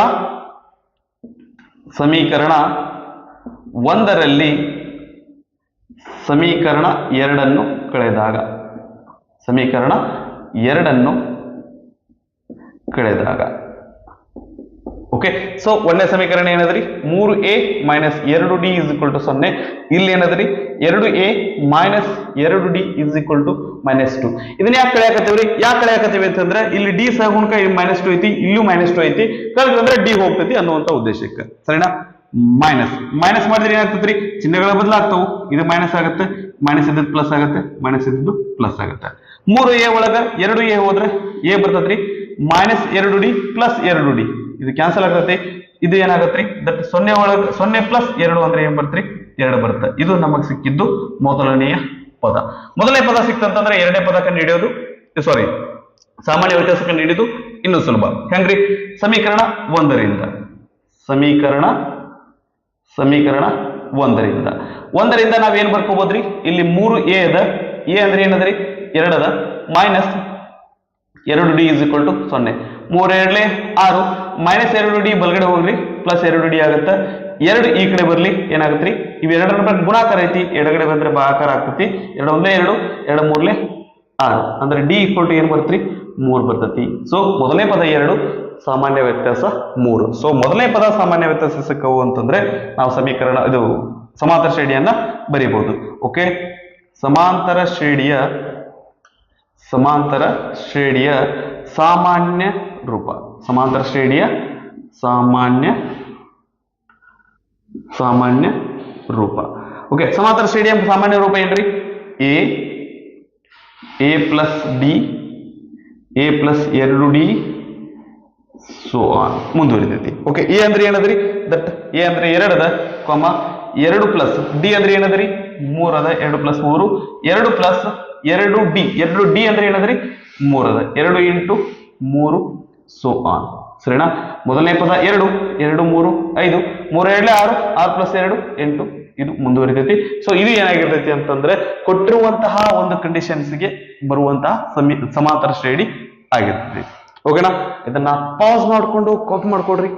A: 1ರಲ್ಲಿ ಸಮೀಕರಣ 2 ಕಳೆದಾಗ, ಸಮೀಕರಣ 2 ಕಳೆದಾಗ. ಓಕೆ, ಸೊ ಒಂದನೇ ಸಮೀಕರಣ ಏನದ್ರಿ? 3a minus 2 D is equal to 0. ಇಲ್ಲಿ ಏನದ್ರಿ? 2a minus 2 D is equal to minus 2. ಇದನ್ನ ಯಾಕೆ ಕಳೆಯಾಕತ್ತೀವ್ರಿ? ಯಾಕೆ ಕಳೆಯಾಕತ್ತೀವಿ ಅಂತಂದ್ರೆ ಇಲ್ಲಿ ಡಿ ಸಗುಣಕ ಮೈನಸ್ 2 ಐತಿ, ಇಲ್ಲೂ ಮೈನಸ್ 2 ಐತಿ, ಕಳೆದ್ರೆ ಡಿ ಹೋಗ್ತೈತಿ ಅನ್ನುವಂತ ಉದ್ದೇಶಕ್ಕೆ. ಸರಿನಾ? ಮೈನಸ್ ಮಾಡಿದ್ರೆ ಏನಾಗ್ತೈತ್ರಿ? ಚಿಹ್ನೆಗಳ ಬದಲಾಗ್ತಾವು. ಇದು ಮೈನಸ್ ಆಗುತ್ತೆ, ಮೈನಸ್ ಇದ್ದದ್ದು ಪ್ಲಸ್ ಆಗುತ್ತೆ, ಮೈನಸ್ ಇದ್ದದ್ದು ಪ್ಲಸ್ ಆಗುತ್ತೆ. 3a ಒಳಗ 2a ಹೋದ್ರೆ a ಬರ್ತೈತ್ರಿ, ಮೈನಸ್ 2 ಡಿ ಪ್ಲಸ್ 2 ಡಿ. ಇದು ಕ್ಯಾನ್ಸಲ್ ಆಗ್ತೈತಿ, ಇದು ಏನಾಗತ್ರಿ? ದಟ್ 0 ಒಳಗೆ 0 ಪ್ಲಸ್ 2 ಅಂದ್ರೆ ಏನ್ ಬರ್ತ್ರಿ? 2 ಬರುತ್ತೆ. ಇದು ನಮಗ್ ಸಿಕ್ಕಿದ್ದು ಮೊದಲನೆಯ ಪದ. ಮೊದಲನೇ ಪದ ಸಿಕ್ತಂತಂದ್ರೆ ಎರಡನೇ ಪದ ಕಂಡು ಹಿಡಿಯೋದು, ಸಾರಿ, ಸಾಮಾನ್ಯ ವ್ಯತ್ಯಾಸ ಕಂಡು ಹಿಡಿದು ಇನ್ನೂ ಸುಲಭ. ಹೆಂಗ್ರಿ? ಸಮೀಕರಣ 1ರಿಂದ ನಾವೇನ್ ಬರ್ಕೋಬಹುದ್ರಿ? ಇಲ್ಲಿ 3a ಅದ, ಎ ಅಂದ್ರೆ ಏನದ್ರಿ? 2 ಅದ, minus 2 D is equal to 0. 3 2 6, minus 2 D ಬಲಗಡೆ ಹೋಗ್ರಿ, ಪ್ಲಸ್ 2 ಡಿ ಆಗುತ್ತೆ. 2 ಈ ಕಡೆ ಬರ್ಲಿ, ಏನಾಗತ್ರಿ? ಇವೆರಡರ ಗುಣಾಕಾರ ಐತಿ, ಎಡಗಡೆ ಬಂದ್ರೆ ಭಾಗಾಕಾರ ಆಗ್ತತಿ. 2 1 2, 2 3 6 ಅಂದ್ರೆ ಡಿ ಈಕ್ವಲ್ ಟು ಏನ್ ಬರ್ತ್ರಿ? 3 ಬರ್ತತಿ. ಸೊ ಮೊದಲನೇ ಪದ 2, ಸಾಮಾನ್ಯ ವ್ಯತ್ಯಾಸ 3. ಸೊ ಮೊದಲನೇ ಪದ ಸಾಮಾನ್ಯ ವ್ಯತ್ಯಾಸ ಸಿಕ್ಕವು ಅಂತಂದ್ರೆ ನಾವು ಸಮೀಕರಣ ಇದು ಸಮಾಂತರ ಶ್ರೇಣಿಯನ್ನ ಬರೀಬಹುದು. ಓಕೆ, ಸಮಾಂತರ ಶ್ರೇಣಿಯ ಸಾಮಾನ್ಯ ರೂಪ, ಸಮಾಂತರ ಶ್ರೇಣಿಯ ಸಾಮಾನ್ಯ ರೂಪ. ಓಕೆ, ಸಮಾಂತರ ಶ್ರೇಣಿಯ ಸಾಮಾನ್ಯ ರೂಪ ಏನ್ರಿ? A plus d, a plus 2 d, so ಮುಂದುವರಿತೈತಿ. ಓಕೆ, ಎ ಅಂದ್ರೆ ಏನದ್ರಿ? ದಟ್ ಎ ಅಂದ್ರೆ 2 ಅದ, 2 ಪ್ಲಸ್ ಡಿ ಅಂದ್ರೆ ಏನದ್ರಿ 3 ಅದ 2 ಪ್ಲಸ್ 3 2 ಪ್ಲಸ್ 2 ಡಿ ಅಂದ್ರೆ ಏನದ್ರಿ 3 ಅದ 2 ಇಂಟು 3 ಸೋ ಆನ್ ಸರಿನಾ ಮೊದಲನೇ ಪದ 2 2 3 5 3 2 6 6 ಪ್ಲಸ್ 2 8 ಇದು ಮುಂದುವರಿತೈತಿ ಸೊ ಇದು ಏನಾಗಿರ್ತೈತಿ ಅಂತಂದ್ರೆ ಕೊಟ್ಟಿರುವಂತಹ ಒಂದು ಕಂಡೀಷನ್ಸ್ಗೆ ಬರುವಂತಹ ಸಮಾಂತರ ಶ್ರೇಣಿ ಆಗಿರ್ತೈತಿ ಓಕೆನಾ ಇದನ್ನ ಪಾಸ್ ಮಾಡ್ಕೊಂಡು ಕಾಪಿ ಮಾಡ್ಕೊಡ್ರಿ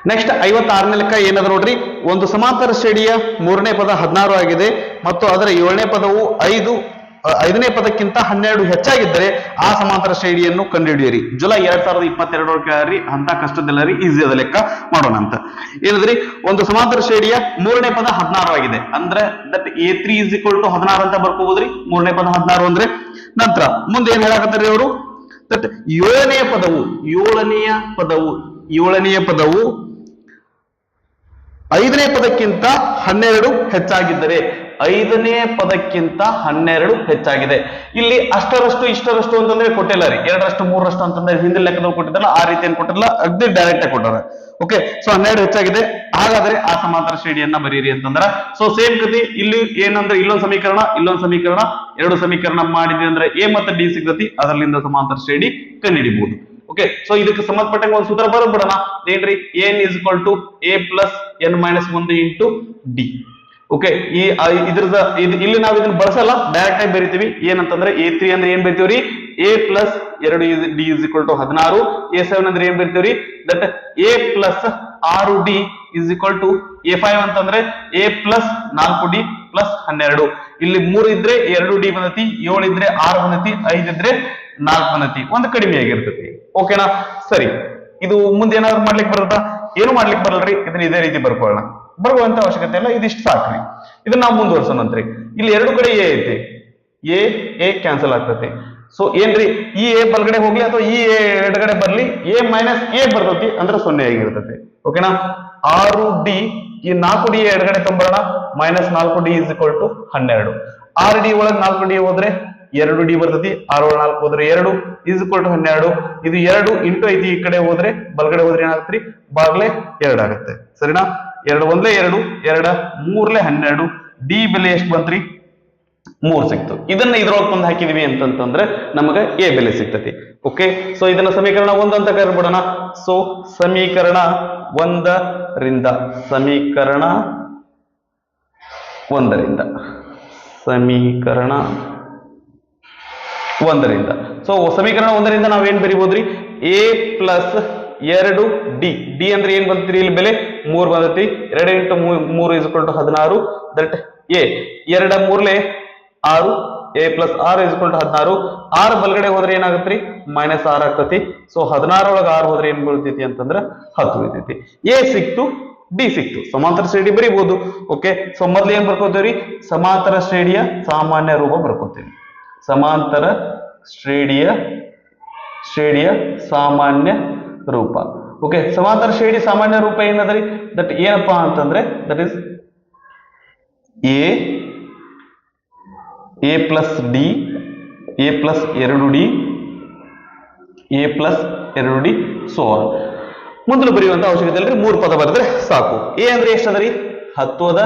A: ನೆಕ್ಸ್ಟ್ 56ನೇ ಲೆಕ್ಕ ಏನದ ನೋಡ್ರಿ ಒಂದು ಸಮಾಂತರ ಶ್ರೇಣಿಯ 3ನೇ ಪದ 16 ಆಗಿದೆ ಮತ್ತು ಅದರ 7ನೇ ಪದವು 5ನೇ ಪದಕ್ಕಿಂತ 12 ಹೆಚ್ಚಾಗಿದ್ದರೆ ಆ ಸಮಾಂತರ ಶ್ರೇಣಿಯನ್ನು ಕಂಡುಹಿಡಿಯಿರಿ ಜುಲೈ 2022 ಕೇಳ್ರಿ ಅಂತ ಕಷ್ಟದಿಲ್ಲ ರೀ ಈಸಿ ಅದ ಲೆಕ್ಕ ಮಾಡೋಣ ಅಂತ ಏನಂದ್ರಿ ಒಂದು ಸಮಾಂತರ ಶ್ರೇಣಿಯ 3ನೇ ಪದ 16 ಆಗಿದೆ ಅಂದ್ರೆ ದಟ್ a3 16 ಅಂತ ಬರ್ಕೋಬಹುದ್ರಿ 3ನೇ ಪದ 16 ಅಂದ್ರೆ ನಂತರ ಮುಂದೆ ಏನ್ ಹೇಳಕತ್ತಾರಿ ಅವರು ದಟ್ 7ನೇ ಪದವು 5ನೇ ಪದಕ್ಕಿಂತ 12 ಹೆಚ್ಚಾಗಿದ್ದರೆ 5ನೇ ಪದಕ್ಕಿಂತ 12 ಹೆಚ್ಚಾಗಿದೆ ಇಲ್ಲಿ ಅಷ್ಟರಷ್ಟು ಇಷ್ಟರಷ್ಟು ಅಂತಂದ್ರೆ ಕೊಟ್ಟಿಲ್ಲ ರೀ 2ರಷ್ಟು 3ರಷ್ಟು ಅಂತಂದ್ರೆ ಹಿಂದಿನ ಲೆಕ್ಕದಲ್ಲಿ ಕೊಟ್ಟಿದ್ದಲ್ಲ ಆ ರೀತಿ ಏನ್ ಕೊಟ್ಟಿಲ್ಲ ಅಗ್ದಿ ಡೈರೆಕ್ಟ್ ಆಗಿ ಕೊಟ್ಟಾರ ಓಕೆ ಸೊ 12 ಹೆಚ್ಚಾಗಿದೆ ಹಾಗಾದ್ರೆ ಆ ಸಮಾಂತರ ಶ್ರೇಣಿಯನ್ನ ಬರೀರಿ ಅಂತಂದ್ರ ಸೊ ಸೇಮ್ ಕತಿ ಇಲ್ಲಿ ಏನಂದ್ರೆ ಇಲ್ಲೊಂದು ಸಮೀಕರಣ ಎರಡು ಸಮೀಕರಣ ಮಾಡಿದ್ವಿ ಅಂದ್ರೆ ಎ ಮತ್ತು ಡಿ ಸಿಗ್ತತಿ ಅದರಲ್ಲಿಂದ ಸಮಾಂತರ ಶ್ರೇಣಿ ಕಂಡುಹಿಡಿಬಹುದು ಓಕೆ ಸೊ ಇದಕ್ಕೆ ಸಂಬಂಧಪಟ್ಟಂಗೆ ಒಂದು ಸೂತ್ರ ಬರೋದ್ಬಿಡೋಣ ಏನ್ರಿ n is equal to a plus n minus 1 into d okay ಈ ಇದ್ರದ ಇಲ್ಲಿ ನಾವು ಇದನ್ನ ಬಳಸಲ್ಲ ಡೈರೆಕ್ಟ್ ಆಗಿ ಬರಿತೀವಿ ಏನಂತಂದ್ರೆ a3 ಅಂದ್ರೆ ಏನ್ ಬರಿತೀವ್ರಿ a plus 2 d is equal to 16 a7 ಅಂದ್ರೆ ಏನ್ ಬರಿತೀವ್ರಿ that a plus 6d is equal to a5 ಅಂತಂದ್ರೆ a plus 4d plus 12 ಇಲ್ಲಿ 3 ಇದ್ರೆ 2d ಬಂದತಿ 7 ಇದ್ರೆ 6 ಬಂದತಿ 5 ಇದ್ರೆ 4 ಬಂದತಿ ಒಂದು ಕಡಿಮೆ ಆಗಿರ್ತೈತಿ ಓಕೆನಾ ಸರಿ ಇದು ಮುಂದೆ ಏನಾದ್ರು ಮಾಡ್ಲಿಕ್ಕೆ ಬರುತ್ತಾ ಏನು ಮಾಡ್ಲಿಕ್ಕೆ ಬರಲ್ರಿ ಇದನ್ನ ಇದೇ ರೀತಿ ಬರ್ಕೊಳ್ಳೋಣ ಬರುವಂತ ಅವಶ್ಯಕತೆ ಇಲ್ಲ ಇದಿಷ್ಟು ಸಾಕ್ರಿ ಇದನ್ನ ನಾವು ಮುಂದುವರ್ಸೋಣಂತ್ರಿ ಇಲ್ಲಿ ಎರಡು ಕಡೆ ಎ ಐತಿ ಎ ಕ್ಯಾನ್ಸಲ್ ಆಗ್ತೈತಿ ಸೊ ಏನ್ರಿ ಈ ಎ ಬಲ್ಗಡೆ ಹೋಗ್ಲಿ ಅಥವಾ ಈ ಎ ಎಡಗಡೆ ಬರ್ಲಿ ಎ ಮೈನಸ್ ಎ ಬರ್ತೈತಿ ಅಂದ್ರೆ 0 ಆಗಿರ್ತೈತಿ ಓಕೆನಾ 6d ಈ 4d ಎಡಗಡೆ ತಂಬರೋಣ minus 4d is equal to 12 6d ಒಳಗೆ 4d ಹೋದ್ರೆ 2d ಬರ್ತೈತಿ 6 ಒಳಗೆ 4 ಹೋದ್ರೆ 2 ಇಸ್ ಈಕ್ವಲ್ ಟು 12 ಇದು 2 ಇಂಟು ಐತಿ ಈ ಕಡೆ ಹೋದ್ರೆ ಬಲ್ಗಡೆ ಹೋದ್ರೆ ಏನಾಗತ್ರಿ ಬಾಗ್ಲೆ 2 ಆಗುತ್ತೆ ಸರಿನಾ 2 ಒಂದ್ಲೆ 2 2 3ಲೆ 12 ಡಿ ಬೆಲೆ ಎಷ್ಟು ಬಂತ್ರಿ 3 ಸಿಕ್ತು ಇದನ್ನ ಇದ್ರೊಳಗೆ ತಂದು ಹಾಕಿದ್ವಿ ಅಂತಂದ್ರೆ ನಮಗೆ ಎ ಬೆಲೆ ಸಿಗ್ತತಿ ಓಕೆ ಸೊ ಇದನ್ನ ಸಮೀಕರಣ 1 ಅಂತ ಕರೆದ್ಬಿಡೋಣ ಸೊ ಸಮೀಕರಣ 1ರಿಂದ ಸಮೀಕರಣ 1ರಿಂದ ಸೊ ಸಮೀಕರಣ 1ರಿಂದ ನಾವೇನ್ ಬರಿಬೋದ್ರಿ ಎ ಪ್ಲಸ್ 2d ಡಿ ಅಂದ್ರೆ ಏನ್ ಬಂತ್ರಿ ಇಲ್ಲಿ ಬೆಲೆ 3 ಬಂದತಿ 2 into 3 is equal to 16 that A 2 3ಲೆ 6 A plus 6 is equal to 16 6 ಬಲ್ಗಡೆ ಹೋದ್ರೆ ಏನಾಗತ್ರಿ ಮೈನಸ್ 6 ಆಗ್ತತಿ ಸೊ 16 ಒಳಗೆ 6 ಹೋದ್ರೆ ಏನ್ ಬೀಳ್ತೈತಿ ಅಂತಂದ್ರೆ 10 ಉಳಿತೈತಿ ಎ ಸಿಕ್ತು ಡಿ ಸಿಕ್ತು ಸಮಾಂತರ ಶ್ರೇಣಿ ಬರೀಬಹುದು ಓಕೆ ಸೊ ಮೊದ್ಲು ಏನ್ ಬರ್ಕೋತೀವ್ರಿ ಸಮಾಂತರ ಶ್ರೇಣಿಯ ಸಾಮಾನ್ಯ ರೂಪ ಬರ್ಕೋತೀವಿ ಸಮಾಂತರ ಶ್ರೇಣಿಯ ಸಾಮಾನ್ಯ ರೂಪ ಓಕೆ ಸಮಾಂತರ ಶ್ರೇಣಿ ಸಾಮಾನ್ಯ ರೂಪ ಏನದರಿ ದಟ್ ಏನಪ್ಪಾ ಅಂತಂದ್ರೆ that is A plus d a plus 2d A plus 2d so on ಮುಂದೆ ಬರೆಯುವಂತ ಅವಶ್ಯಕತೆ ಇಲ್ಲರಿ 3 ಪದ ಬರೆದ್ರೆ ಸಾಕು ಎ ಅಂದ್ರೆ ಎಷ್ಟದರಿ 10 ಅದ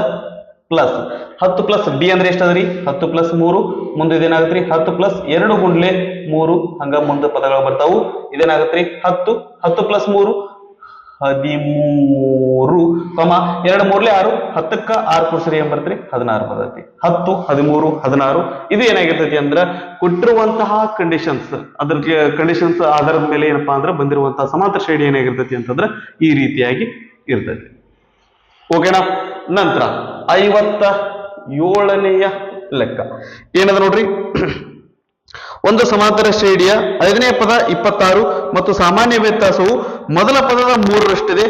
A: ಪ್ಲಸ್ 10 ಪ್ಲಸ್ ಡಿ ಅಂದ್ರೆ ಎಷ್ಟದರಿ 10 ಪ್ಲಸ್ 3 ಮುಂದೆ ಇದೇನಾಗತ್ರಿ 10 ಪ್ಲಸ್ 2 ಗುಂಡ್ಲೆ 3 ಹಂಗ ಮುಂದೆ ಪದಗಳು ಬರ್ತಾವು ಇದೇನಾಗತ್ರಿ 10 ಪ್ಲಸ್ 3 13 2 3ಲೆ 6 10ಕ್ಕ 6 ಕೂಡಿಸ್ರಿ ಏನ್ ಬರ್ತ್ರಿ 16 ಬರ್ತೈತಿ 10 13 16 ಇದು ಏನಾಗಿರ್ತೈತಿ ಅಂದ್ರ ಕೊಟ್ಟಿರುವಂತಹ ಕಂಡೀಷನ್ಸ್ ಅದ್ರ ಕಂಡೀಷನ್ಸ್ ಆಧಾರದ ಮೇಲೆ ಏನಪ್ಪಾ ಅಂದ್ರೆ ಬಂದಿರುವಂತಹ ಸಮಾಂತರ ಶ್ರೇಣಿ ಏನಾಗಿರ್ತೈತಿ ಅಂತಂದ್ರ ಈ ರೀತಿಯಾಗಿ ಇರ್ತೈತಿ ಓಕೆನಾ ನಂತರ 57ನೆಯ ಲೆಕ್ಕ ಏನದ ನೋಡ್ರಿ ಒಂದು ಸಮಾಂತರ ಶ್ರೇಣಿಯ 5ನೇ ಪದ 26 ಮತ್ತು ಸಾಮಾನ್ಯ ವ್ಯತ್ಯಾಸವು ಮೊದಲ ಪದದ 3ರಷ್ಟಿದೆ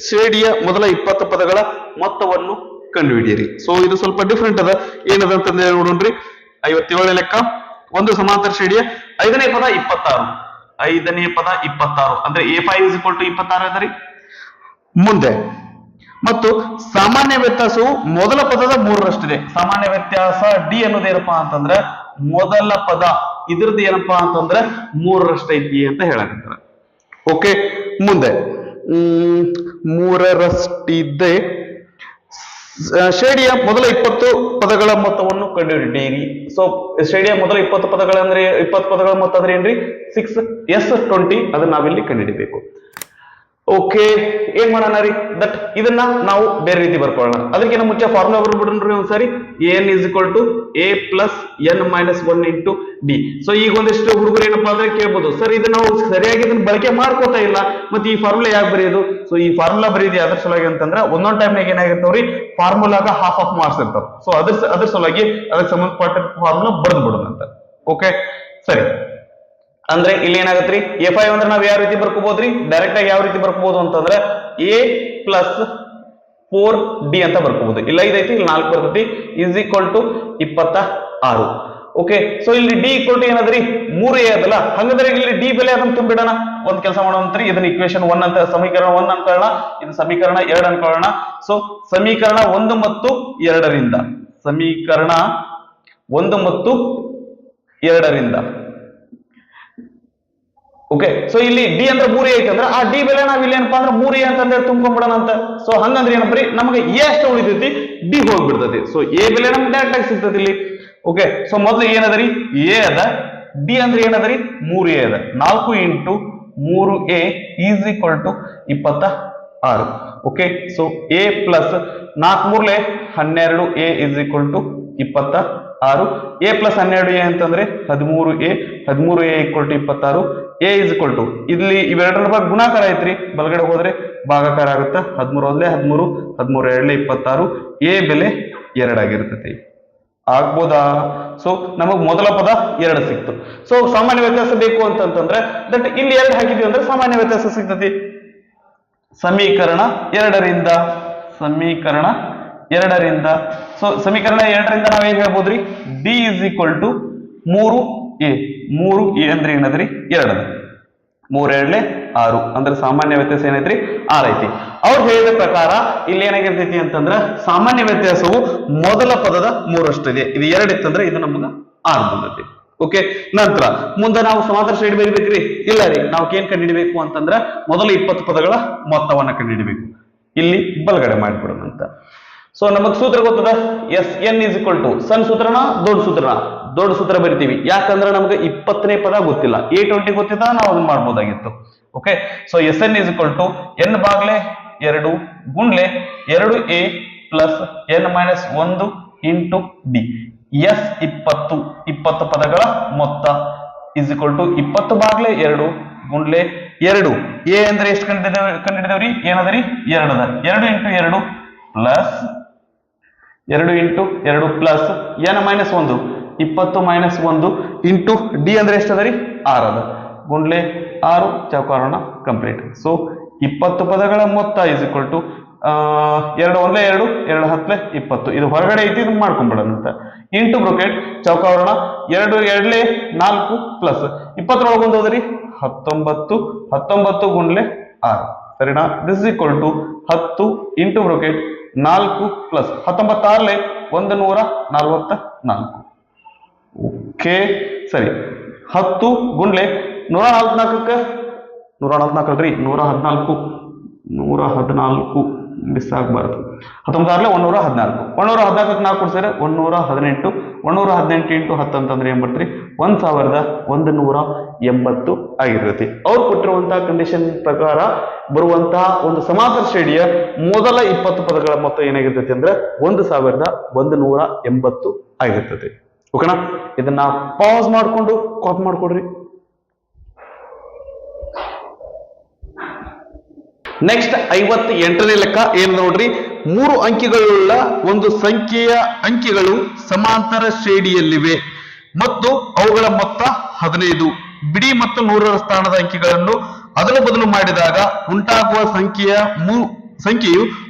A: ಶ್ರೇಣಿಯ ಮೊದಲ 20 ಪದಗಳ ಮೊತ್ತವನ್ನು ಕಂಡುಹಿಡಿಯಿರಿ ಸೊ ಇದು ಸ್ವಲ್ಪ ಡಿಫ್ರೆಂಟ್ ಅದ ಏನದ ಅಂತಂದ್ರೆ ನೋಡ್ರಿ 57ನೇ ಲೆಕ್ಕ ಒಂದು ಸಮಾಂತರ ಶ್ರೇಣಿಯ 5ನೇ ಪದ 26 ಅಂದ್ರೆ a5 is equal to 26 ಅದರಿ ಮುಂದೆ ಮತ್ತು ಸಾಮಾನ್ಯ ವ್ಯತ್ಯಾಸವು ಮೊದಲ ಪದದ 3ರಷ್ಟಿದೆ ಸಾಮಾನ್ಯ ವ್ಯತ್ಯಾಸ ಡಿ ಅನ್ನೋದೇನಪ್ಪಾ ಅಂತಂದ್ರೆ ಮೊದಲ ಪದ ಇದ್ರದ್ದು ಏನಪ್ಪಾ ಅಂತಂದ್ರೆ 3ರಷ್ಟು ಐತಿ ಅಂತ ಹೇಳಕತ್ತಾರ ಓಕೆ ಮುಂದೆ ಮೂರರಷ್ಟಿದೆ. ಶ್ರೇಣಿಯ ಮೊದಲ 20 ಪದಗಳ ಮೊತ್ತವನ್ನು ಕಂಡುಹಿಡಿಯಿರಿ. ಸೊ ಶ್ರೇಣಿಯ ಮೊದಲ 20 ಪದಗಳಂದ್ರೆ 20 ಪದಗಳ ಮೊತ್ತ ಅಂದ್ರೆ ಏನ್ರಿ 6s20 ಅದನ್ನ ನಾವಿಲ್ಲಿ ಕಂಡುಹಿಡಿಬೇಕು. ಓಕೆ, ಏನ್ ಮಾಡೋಣ ರೀ, ದಟ್ ಇದನ್ನ ನಾವು ಬೇರೆ ರೀತಿ ಬರ್ಕೊಳ್ಳೋಣ. ಅದಕ್ಕಿಂತ ಮುಂಚೆ ಫಾರ್ಮುಲಾ ಬರ್ಬಿಡ್ರಿ ಒಂದ್ಸರಿ. n is equal to a plus n minus 1 into d. So ಈಗ ಒಂದಿಷ್ಟು ಹುಡುಗರು ಏನಪ್ಪಾ ಅಂದ್ರೆ ಕೇಳ್ಬೋದು, ಸರ್ ಇದನ್ನ ನಾವು ಸರಿಯಾಗಿ ಇದನ್ನ ಬಳಕೆ ಮಾಡ್ಕೋತಾ ಇಲ್ಲ, ಮತ್ತೆ ಈ ಫಾರ್ಮುಲಾ ಯಾಕೆ ಬರೆಯೋದು? ಸೊ ಈ ಫಾರ್ಮುಲಾ ಬರೀದಿ ಅದ್ರ ಸಲುವಾಗಿ ಅಂತಂದ್ರೆ ಒಂದೊಂದ್ ಟೈಮ್ನಾಗ ಏನಾಗಿರ್ತಾವ್ರಿ, ಫಾರ್ಮುಲಾಗ ಹಾಫ್ ಆಫ್ ಮಾರ್ಕ್ಸ್ ಇರ್ತಾವ. ಸೊ ಅದ್ರ ಸಲುವಾಗಿ ಅದಕ್ಕೆ ಸಂಬಂಧಪಟ್ಟ ಫಾರ್ಮುಲಾ ಬರೆದು ಬಿಡೋಣ ಅಂತ. ಓಕೆ ಸರಿ, ಅಂದ್ರೆ ಇಲ್ಲಿ ಏನಾಗತ್ರಿ, a5 ಅಂದ್ರೆ ನಾವ್ ಯಾವ ರೀತಿ ಬರ್ಕೋಬಹುದ್ರಿ, ಡೈರೆಕ್ಟ್ ಆಗಿ ಯಾವ ರೀತಿ ಬರ್ಕೋಬಹುದು ಅಂತಂದ್ರೆ a ಪ್ಲಸ್ 4d ಅಂತ ಬರ್ಕೋಬಹುದು. ಇಲ್ಲ ಇದೈತಿ, ಇಲ್ಲಿ 4 ಬರ್ತೈತಿ, is equal to 26. Okay, so ಇಲ್ಲಿ d ಈಕ್ವಲ್ ಟು ಏನದ್ರಿ 3a ಅದಲ್ಲ, ಹಂಗಂದ್ರೆ ಇಲ್ಲಿ d ಬೆಲೆ ಅದನ್ನ ತುಂಬಿಡೋಣ. ಒಂದ್ ಕೆಲಸ ಮಾಡೋಣಂತ್ರಿ, ಇದನ್ನ ಇಕ್ವೇಶನ್ 1 ಅಂತ, ಸಮೀಕರಣ 1 ಅನ್ಕೊಳ್ಳೋಣ, ಇದು ಸಮೀಕರಣ 2 ಅನ್ಕೊಳ್ಳೋಣ. ಸೊ ಸಮೀಕರಣ 1 ಮತ್ತು 2ರಿಂದ, ಸಮೀಕರಣ 1 ಮತ್ತು 2ರಿಂದ ಓಕೆ. ಸೊ ಇಲ್ಲಿ ಡಿ ಅಂದ್ರೆ 3a ಐತಂದ್ರ ಆ ಡಿ ಬೆಲೆ ನಾವ್ ಇಲ್ಲಿ ಏನಪ್ಪಾ ಅಂದ್ರೆ 3a ಅಂತಂದ್ರೆ ತುಂಬ್ಕೊಂಡ್ಬಿಡೋಣ ಅಂತ. ಸೊ ಹಂಗಂದ್ರೆ ಏನಪ್ಪ ರೀ, ನಮಗೆ ಎ ಅಷ್ಟು ಉಳಿತೈತಿ, ಡಿ ಹೋಗ್ಬಿಡ್ತೈತಿ. ಸೊ ಎ ಬೆಲೆ ನಮ್ಗೆ ಡೈರೆಕ್ಟ್ ಆಗಿ ಸಿಗ್ತೈತಿ ಇಲ್ಲಿ. ಓಕೆ, ಸೊ ಮೊದಲು ಏನದರಿ ಎ ಅದ, ಡಿ ಅಂದ್ರೆ ಏನದರಿ 3a ಅದ. 4 into 3a is equal to 26. Okay, so A plus 4 3 12 a is equal to 26. A plus 12a ಅಂತಂದ್ರೆ 13a, 13a equal to 26. A is equal to ಇಲ್ಲಿ ಇವೆರಡರ ಬಗ್ಗೆ ಗುಣಾಕಾರ ಐತ್ರಿ, ಬಲಗಡೆ ಹೋದ್ರೆ ಭಾಗಾಕಾರ ಆಗುತ್ತೆ. 13 1 13, 13 2 26. ಎ ಬೆಲೆ 2 ಆಗಿರ್ತೈತಿ. ಆಗ್ಬೋದಾ? ಸೊ ನಮಗ್ ಮೊದಲ ಪದ 2 ಸಿಕ್ತು. ಸೊ ಸಾಮಾನ್ಯ ವ್ಯತ್ಯಾಸ ಬೇಕು ಅಂತಂದ್ರೆ ದಟ್ ಇಲ್ಲಿ 2 ಹಾಕಿದ್ವಿ ಅಂದ್ರೆ ಸಾಮಾನ್ಯ ವ್ಯತ್ಯಾಸ ಸಿಗ್ತತಿ. ಸಮೀಕರಣ 2ರಿಂದ, ಸಮೀಕರಣ 2ರಿಂದ, ಸೊ ಸಮೀಕರಣ 2ರಿಂದ ನಾವ್ ಏನ್ ಹೇಳ್ಬೋದ್ರಿ, d is equal to 3a. 3a ಅಂದ್ರೆ ಏನದ್ರಿ 2 3 2 6 ಅಂದ್ರೆ ಸಾಮಾನ್ಯ ವ್ಯತ್ಯಾಸ ಏನೈತ್ರಿ 6 ಐತಿ. ಅವ್ರು ಹೇಳಿದ ಪ್ರಕಾರ ಇಲ್ಲಿ ಏನಾಗಿರ್ತೈತಿ ಅಂತಂದ್ರ ಸಾಮಾನ್ಯ ವ್ಯತ್ಯಾಸವು ಮೊದಲ ಪದದ 3 ಅಷ್ಟಿದೆ. ಇದು 2 ಇತ್ತಂದ್ರೆ ಇದು ನಮಗ 6 ಬಂದೈತಿ. ಓಕೆ, ನಂತರ ಮುಂದೆ ನಾವು ಸಮಾಂತರ ಶ್ರೇಣಿ ಬರೀಬೇಕ್ರಿ. ಇಲ್ಲ ರೀ, ನಾವು ಏನ್ ಕಂಡುಹಿಡಿಬೇಕು ಅಂತಂದ್ರ ಮೊದಲ 20 ಪದಗಳ ಮೊತ್ತವನ್ನ ಕಂಡುಹಿಡಿಬೇಕು. ಇಲ್ಲಿ ಬಲಗಡೆ ಮಾಡಿಬಿಡೋಣ ಅಂತ. ಸೊ ನಮಗ್ ಸೂತ್ರ ಗೊತ್ತದ, S N is equal to ಸಣ್ಣ ಸೂತ್ರನ ದೊಡ್ಡ ಸೂತ್ರನ, ದೊಡ್ಡ ಸೂತ್ರ ಬರಿತೀವಿ. ಯಾಕಂದ್ರೆ ನಮ್ಗೆ 20ನೇ ಪದ ಗೊತ್ತಿಲ್ಲ, A20 ಗೊತ್ತಿದ್ದ ನಾವು ಅದನ್ನ ಮಾಡ್ಬೋದಾಗಿತ್ತು. Okay, so S N is equal to n ಬಾಗ್ಲೆ 2 ಗುಂಡ್ಲೆ 2a plus n minus 1 into d. S 20 ಪದಗಳ ಮೊತ್ತ ಇಸ್ ಈಕ್ವಲ್ ಟು 20 ಬಾಗ್ಲೆ 2 ಗುಂಡ್ಲೆ 2. ಎ ಅಂದ್ರೆ ಎಷ್ಟು ಕಂಡಿದ್ದೇವ್ರಿ, ಏನದರಿ 2 ಅದ. 2 into 2 plus 2 into 2 plus n minus 1 20 minus 1 into d ಅಂದ್ರೆ ಎಷ್ಟು ಅದರಿ 6 ಅದ. ಗುಂಡ್ಲೆ 6 ಚೌಕಾರಣ ಕಂಪ್ಲೀಟ್. ಸೊ 20 ಪದಗಳ ಮೊತ್ತ ಇಸ್ ಈಕ್ವಲ್ ಟು 2 1 2 2 10 20. ಇದು ಹೊರಗಡೆ ಐತಿ, ಇದನ್ನ ಮಾಡ್ಕೊಂಡ್ಬಿಡೋಣ ಅಂತ. ಇಂಟು ಬ್ರೊಕೆಟ್ ಚೌಕಾವರಣ 2 2 4 ಪ್ಲಸ್ 20 ಒಳಗೊಂದು ಹೋದ್ರಿ 19 19 ಗುಂಡ್ಲೆ 6 ಸರಿನಾ. This is equal to 10 into bracket 4 plus 19 144. Okay ಸರಿ, 10 ಗುಂಡ್ಲೆ 144 144 114 ಮಿಸ್ ಆಗಬಾರ್ದು. 19 114 114 4 ಕೊಡ್ಸಿದ್ರೆ 118 118 ಇಂಟು 10 ಅಂತಂದ್ರೆ ಏನ್ ಬರ್ತೀರಿ 1180 ಆಗಿರ್ತೈತಿ. ಅವ್ರು ಕೊಟ್ಟಿರುವಂತಹ ಕಂಡೀಷನ್ ಪ್ರಕಾರ ಬರುವಂತಹ ಒಂದು ಸಮಾಂತರ ಶ್ರೇಣಿಯ ಮೊದಲ 20 ಪದಗಳ ಮೊತ್ತ ಏನಾಗಿರ್ತೈತಿ ಅಂದ್ರೆ 1180 ಆಗಿರ್ತೈತಿ. ಓಕೆನಾ, ಇದನ್ನ ಪಾಸ್ ಮಾಡ್ಕೊಂಡು ಕಾಪಿ ಮಾಡ್ಕೊಡ್ರಿ. ನೆಕ್ಸ್ಟ್ 58ನೇ ಲೆಕ್ಕ ಏನ್ ನೋಡ್ರಿ, 3 ಅಂಕಿಗಳುಳ್ಳ ಒಂದು ಸಂಖ್ಯೆಯ ಅಂಕಿಗಳು ಸಮಾಂತರ ಶ್ರೇಣಿಯಲ್ಲಿವೆ ಮತ್ತು ಅವುಗಳ ಮೊತ್ತ 15. ಬಿಡಿ ಮತ್ತು 100ರ ಸ್ಥಾನದ ಅಂಕಿಗಳನ್ನು ಅದಲು ಬದಲು ಮಾಡಿದಾಗ ಉಂಟಾಗುವ ಸಂಖ್ಯೆಯು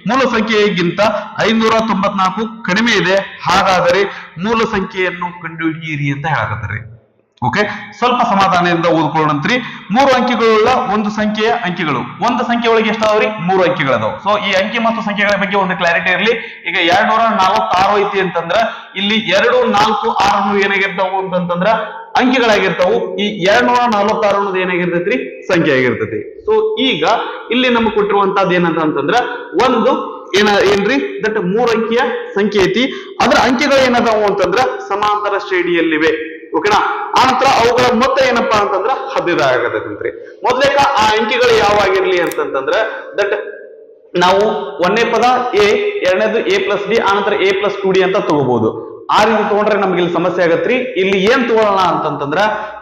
A: ಮೂಲ ಸಂಖ್ಯೆಗಿಂತ 594 ಕಡಿಮೆ ಇದೆ. ಹಾಗಾದರೆ ಮೂಲ ಸಂಖ್ಯೆಯನ್ನು ಕಂಡುಹಿಡಿಯಿರಿ ಅಂತ ಹೇಳಕತ್ತಾರೆ. ಓಕೆ, ಸ್ವಲ್ಪ ಸಮಾಧಾನದಿಂದ ಓದ್ಕೊಳ್ಳೋಣಂತ್ರಿ. 3 ಅಂಕಿಗಳುಳ್ಳ ಒಂದು ಸಂಖ್ಯೆಯ ಅಂಕಿಗಳು, ಒಂದು ಸಂಖ್ಯೆ ಒಳಗೆ ಎಷ್ಟಾವ್ರಿ 3 ಅಂಕಿಗಳದಾವ. ಸೊ ಈ ಅಂಕಿ ಮತ್ತು ಸಂಖ್ಯೆಗಳ ಬಗ್ಗೆ ಒಂದು ಕ್ಲಾರಿಟಿ ಇರಲಿ. ಈಗ 246 ಐತಿ ಅಂತಂದ್ರ ಇಲ್ಲಿ 2 4 6 ಏನಾಗಿರ್ತಾವು ಅಂತಂದ್ರ ಅಂಕಿಗಳಾಗಿರ್ತಾವು. ಈ 246 ಅನ್ನೋದು ಏನಾಗಿರ್ತೈತ್ರಿ ಸಂಖ್ಯೆ ಆಗಿರ್ತೈತಿ. ಸೊ ಈಗ ಇಲ್ಲಿ ನಮಗೆ ಕೊಟ್ಟಿರುವಂತದ್ದು ಏನಂತ ಅಂತಂದ್ರ ಒಂದು ಏನ್ರಿ ದಟ್ 3 ಅಂಕಿಯ ಸಂಖ್ಯೆ ಐತಿ. ಅದರ ಅಂಕಿಗಳು ಏನದಾವು ಅಂತಂದ್ರ ಸಮಾಂತರ ಶ್ರೇಣಿಯಲ್ಲಿವೆ. ಓಕೆನಾ. ಆನಂತರ ಅವುಗಳ ಮೊತ್ತ ಏನಪ್ಪಾ ಅಂತಂದ್ರ 15 ಆಗತೈತ್ರಿ. ಮೊದ್ಲೇಕ ಆ ಅಂಕಿಗಳು ಯಾವ ಆಗಿರ್ಲಿ ಅಂತಂತಂದ್ರ ದಟ್ ನಾವು ಒಂದನೇ ಪದ ಎ, ಎರಡನೇದು ಎ ಪ್ಲಸ್ ಡಿ, ಆನಂತರ ಎ ಪ್ಲಸ್ 2d ಅಂತ ತಗೋಬಹುದು. ಆ ರೀತಿ ತಗೊಂಡ್ರೆ ನಮ್ಗೆ ಇಲ್ಲಿ ಸಮಸ್ಯೆ ಆಗತ್ರಿ. ಇಲ್ಲಿ ಏನ್ ತಗೊಳ್ಳೋಣ ಅಂತಂತಂದ್ರ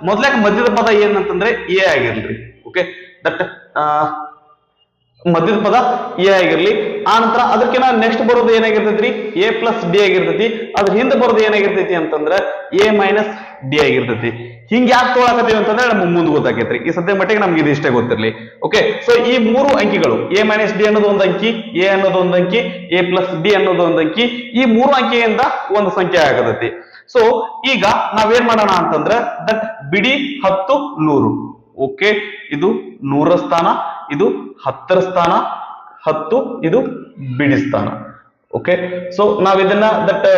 A: ಮೊದ್ಲೇಕ ಮಧ್ಯದ ಪದ ಏನಂತಂದ್ರೆ ಎ ಆಗಿರ್ಲಿ. ಓಕೆ, ದಟ್ ಮಧ್ಯದ ಪದ ಎ ಆಗಿರ್ಲಿ. ಆ ನಂತರ ಅದಕ್ಕಿಂತ ನೆಕ್ಸ್ಟ್ ಬರೋದು ಏನಾಗಿರ್ತೈತ್ರಿ ಎ ಪ್ಲಸ್ ಡಿ ಆಗಿರ್ತೈತಿ. ಅದ್ರ ಹಿಂದೆ ಬರೋದು ಏನಾಗಿರ್ತೈತಿ ಅಂತಂದ್ರ ಎ ಮೈನಸ್ ಡಿ ಆಗಿರ್ತೈತಿ. ಹಿಂಗ್ ಯಾಕೆ ತೊಗೊಳಕತ್ತೀವಿ ಅಂತಂದ್ರೆ ನಮ್ಗೆ ಮುಂದೆ ಗೊತ್ತಾಕೈತ್ರಿ. ಈ ಸದ್ಯ ಮಟ್ಟಿಗೆ ನಮ್ಗೆ ಇದು ಇಷ್ಟೇ ಗೊತ್ತಿರ್ಲಿ. ಓಕೆ, ಸೊ ಈ 3 ಅಂಕಿಗಳು ಎ ಮೈನಸ್ ಡಿ ಅನ್ನೋದು ಒಂದು ಅಂಕಿ, ಎ ಅನ್ನೋದು ಒಂದು ಅಂಕಿ, ಎ ಪ್ಲಸ್ ಡಿ ಅನ್ನೋದು ಒಂದು ಅಂಕಿ. ಈ 3 ಅಂಕಿಯಿಂದ ಒಂದು ಸಂಖ್ಯೆ ಆಗತೈತಿ. ಸೊ ಈಗ ನಾವೇನ್ ಮಾಡೋಣ ಅಂತಂದ್ರ ದಟ್ ಬಿಡಿ 10 100. ಓಕೆ, ಇದು 100ರ ಸ್ಥಾನ, ಇದು 10ರ ಸ್ಥಾನ, 10 ಇದು ಬಿಡಿ ಸ್ಥಾನ. ಓಕೆ, ಸೊ ನಾವ್ ಇದನ್ನ ದಟ್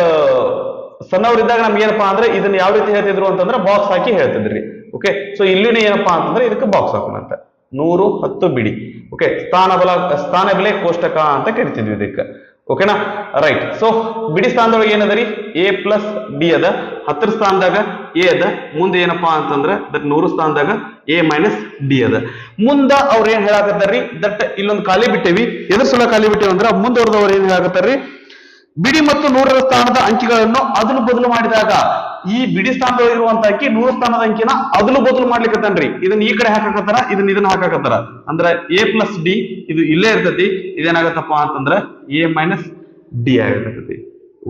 A: ಸಣ್ಣವರಿದ್ದಾಗ ನಮ್ಗೆ ಏನಪ್ಪಾ ಅಂದ್ರೆ ಇದನ್ನ ಯಾವ ರೀತಿ ಹೇಳ್ತಿದ್ರು ಅಂತಂದ್ರೆ ಬಾಕ್ಸ್ ಹಾಕಿ ಹೇಳ್ತಿದ್ರಿ. ಓಕೆ, ಸೊ ಇಲ್ಲಿನ ಏನಪ್ಪಾ ಅಂತಂದ್ರೆ ಇದಕ್ಕೆ ಬಾಕ್ಸ್ ಹಾಕೋಣಂತ 100 10 ಬಿಡಿ. ಓಕೆ, ಸ್ಥಾನ ಬೆಲೆ ಕೋಷ್ಟಕ ಅಂತ ಕರಿತಿದ್ವಿ ಇದಕ್ಕೆ. ಓಕೆನಾ, ರೈಟ್. ಸೊ ಬಿಡಿ ಸ್ಥಾನದೊಳಗೆ ಏನದ ರೀ ಎ ಪ್ಲಸ್ ಡಿ ಅದ, 10ರ ಸ್ಥಾನದಾಗ ಎ ಅದ, ಮುಂದೆ ಏನಪ್ಪಾ ಅಂತಂದ್ರ ದಟ್ 100 ಸ್ಥಾನದಾಗ ಎ ಮೈನಸ್ ಡಿ ಅದ. ಮುಂದ ಅವ್ರ ಏನ್ ಹೇಳಾಕತ್ತಾರ್ರಿ ದಟ್ ಇಲ್ಲೊಂದು ಖಾಲಿ ಬಿಟ್ಟೇವಿ. ಎದ್ರ ಸಲ ಖಾಲಿ ಬಿಟ್ಟೇವಿ ಅಂದ್ರ ಮುಂದವ್ರದವ್ರು ಏನ್ ಹೇಳಾಕತ್ತಾರ್ರಿ ಬಿಡಿ ಮತ್ತು 100ರ ಸ್ಥಾನದ ಅಂಕಿಗಳನ್ನು ಅದಲು ಬದಲು ಮಾಡಿದಾಗ ಈ ಬಿಡಿ ಸ್ಥಾನದಲ್ಲಿರುವಂತ ಅಂಕಿ 100 ಸ್ಥಾನದ ಅಂಕಿನ ಅದಲು ಬದಲು ಮಾಡ್ಲಿಕ್ಕತ್ತಾನ್ರಿ. ಇದನ್ನ ಈ ಕಡೆ ಹಾಕಾಕತ್ತಾರ, ಇದನ್ನ ಹಾಕಾಕತ್ತಾರ. ಅಂದ್ರ ಎ ಪ್ಲಸ್ ಡಿ ಇದು ಇಲ್ಲೇ ಇರ್ತೈತಿ. ಇದೇನಾಗತ್ತಪ್ಪ ಅಂತಂದ್ರ ಎ ಮೈನಸ್ ಡಿ ಆಗಿರ್ತೈತಿ.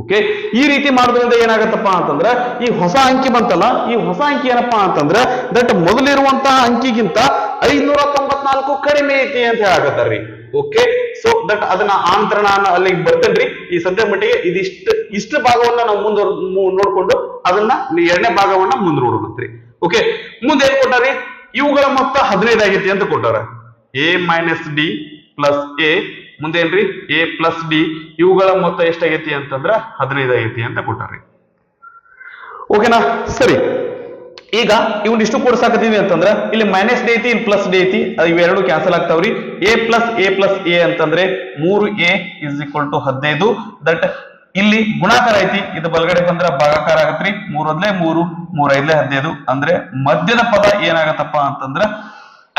A: ಓಕೆ, ಈ ರೀತಿ ಮಾಡೋದ್ರಿಂದ ಏನಾಗತ್ತಪ್ಪ ಅಂತಂದ್ರ ಈ ಹೊಸ ಅಂಕಿ ಬಂತಲ್ಲ, ಈ ಹೊಸ ಅಂಕಿ ಏನಪ್ಪಾ ಅಂತಂದ್ರ ದಟ್ ಮೊದಲಿರುವಂತಹ ಅಂಕಿಗಿಂತ 594 ಕಡಿಮೆ ಐತಿ ಅಂತ ಹೇಳಾಕತ್ತಾರ್ರಿ. ಓಕೆ, ಸೊ ದಟ್ ಅದನ್ನ ಆಂತರ ನಾನು ಅಲ್ಲಿಗೆ ಬರ್ತೇನ್ರಿ. ಈ ಸದ್ಯ ಮಟ್ಟಿಗೆ ಇಷ್ಟು ಭಾಗವನ್ನ ನಾವು ನೋಡ್ಕೊಂಡು ಅದನ್ನ ಎರಡನೇ ಭಾಗವನ್ನ ಮುಂದೆ ನೋಡೋಣಂತ್ರಿ. ಓಕೆ, ಮುಂದೆ ಏನ್ ಕೊಟ್ಟಾರಿ ಇವುಗಳ ಮೊತ್ತ 15 ಆಗೈತಿ ಅಂತ ಕೊಟ್ಟಾರ. A minus d plus A, ಮುಂದೆ ಏನ್ರಿ ಎ ಪ್ಲಸ್ ಡಿ, ಇವುಗಳ ಮೊತ್ತ ಎಷ್ಟಾಗೈತಿ ಅಂತಂದ್ರ 15 ಆಗೈತಿ ಅಂತ ಕೊಟ್ಟಾರಿ. ಓಕೆನಾ, ಸರಿ. ಈಗ ಇಷ್ಟು ಕೂಡ್ಸಾಕತ್ತೀವಿ ಅಂತಂದ್ರ ಇಲ್ಲಿ ಮೈನಸ್ ಡಿ ಐತಿ, ಇಲ್ಲಿ ಪ್ಲಸ್ ಡಿ ಐತಿ. ಇವೆರಡು ಕ್ಯಾನ್ಸಲ್ ಆಗ್ತಾವ್ರಿ. ಎ ಪ್ಲಸ್ ಎ ಅಂತಂದ್ರೆ 3a is equal to 15. That ಇಲ್ಲಿ ಗುಣಾಕಾರ ಐತಿ, ಇದು ಬಲಗಡೆ ಬಂದ್ರ ಭಾಗಾಕಾರ ಆಗತ್ರಿ. 3 1 3, 3 5 15. ಅಂದ್ರೆ ಮಧ್ಯದ ಪದ ಏನಾಗತ್ತಪ್ಪ ಅಂತಂದ್ರ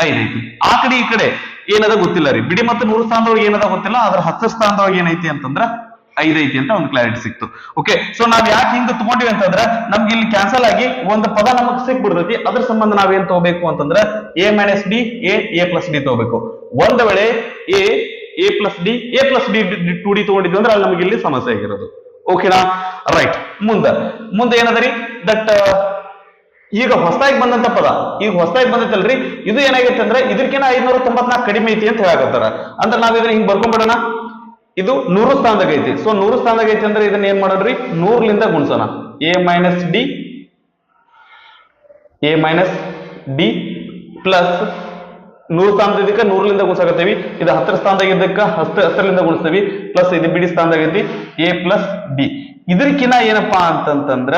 A: 5 ಐತಿ. ಆ ಕಡೆ ಈ ಕಡೆ ಏನದ ಗೊತ್ತಿಲ್ಲ ರೀ. ಬಿಡಿ ಮತ್ತು 100 ಸ್ಥಾನದೊಳಗೆ ಏನದ ಗೊತ್ತಿಲ್ಲ. ಅದ್ರ 10 ಸ್ಥಾನದೊಳಗೆ ಏನೈತಿ ಅಂತಂದ್ರ 5 ಐತಿ ಅಂತ ಒಂದು ಕ್ಲಾರಿಟಿ ಸಿಕ್ತು. ಓಕೆ, ಸೊ ನಾವ್ ಯಾಕೆ ಹಿಂಗ ತಗೊಂಡಿವಿ ಅಂತಂದ್ರ ನಮ್ಗೆ ಇಲ್ಲಿ ಕ್ಯಾನ್ಸಲ್ ಆಗಿ ಒಂದು ಪದ ನಮಗ್ ಸಿಕ್ಬಿಡ್ತೈತಿ. ಅದ್ರ ಸಂಬಂಧ ನಾವೇನ್ ತಗೋಬೇಕು ಅಂತಂದ್ರ A minus D a plus D ತಗೋಬೇಕು. ಒಂದ್ ವೇಳೆ ಎ ಪ್ಲಸ್ ಡಿ 2d ತಗೊಂಡಿದ್ವಿ ಅಂದ್ರೆ ಅಲ್ಲಿ ನಮಗೆ ಇಲ್ಲಿ ಸಮಸ್ಯೆ ಆಗಿರೋದು. ಓಕೆನಾ, ರೈಟ್. ಮುಂದೆ ಏನದರಿ ದಟ್ ಈಗ ಹೊಸದಾಗಿ ಬಂದಂತ ಪದ, ಈಗ ಹೊಸದಾಗಿ ಬಂದೈತಲ್ರಿ, ಇದು ಏನಾಗೈತೆ ಅಂದ್ರೆ ಇದಕ್ಕಿಂತ 594 ಕಡಿಮೆ ಐತಿ ಅಂತ ಹೇಳಕತ್ತಾರ. ಅಂದ್ರೆ ನಾವ್ ಇದನ್ನ ಹಿಂಗ್ ಬರ್ಕೊಂಡ್ಬಿಡೋಣ. ಇದು 100 ಸ್ಥಾನದಾಗ ಐತಿ. ಸೊ 100 ಸ್ಥಾನದಾಗ ಐತಿ ಅಂದ್ರೆ ಇದನ್ನ ಏನ್ ಮಾಡೋದ್ರಿ 100ಲಿಂದ ಗುಣಿಸೋಣ. ಎ ಮೈನಸ್ ಡಿ ಪ್ಲಸ್ 100 ಸ್ಥಾನದ ಇದಕ್ಕೆ 100ಲಿಂದ ಗುಣಿಸಾಕತ್ತೀವಿ. ಇದು 10ರ ಸ್ಥಾನದಾಗ ಇದ್ದಕ್ಕ 10ರಿಂದ ಗುಣಿಸ್ತೀವಿ. ಪ್ಲಸ್ ಇದು ಬಿಡಿ ಸ್ಥಾನದಾಗ ಐತಿ ಎ ಪ್ಲಸ್ ಡಿ. ಇದಕ್ಕಿಂತ ಏನಪ್ಪಾ ಅಂತಂದ್ರ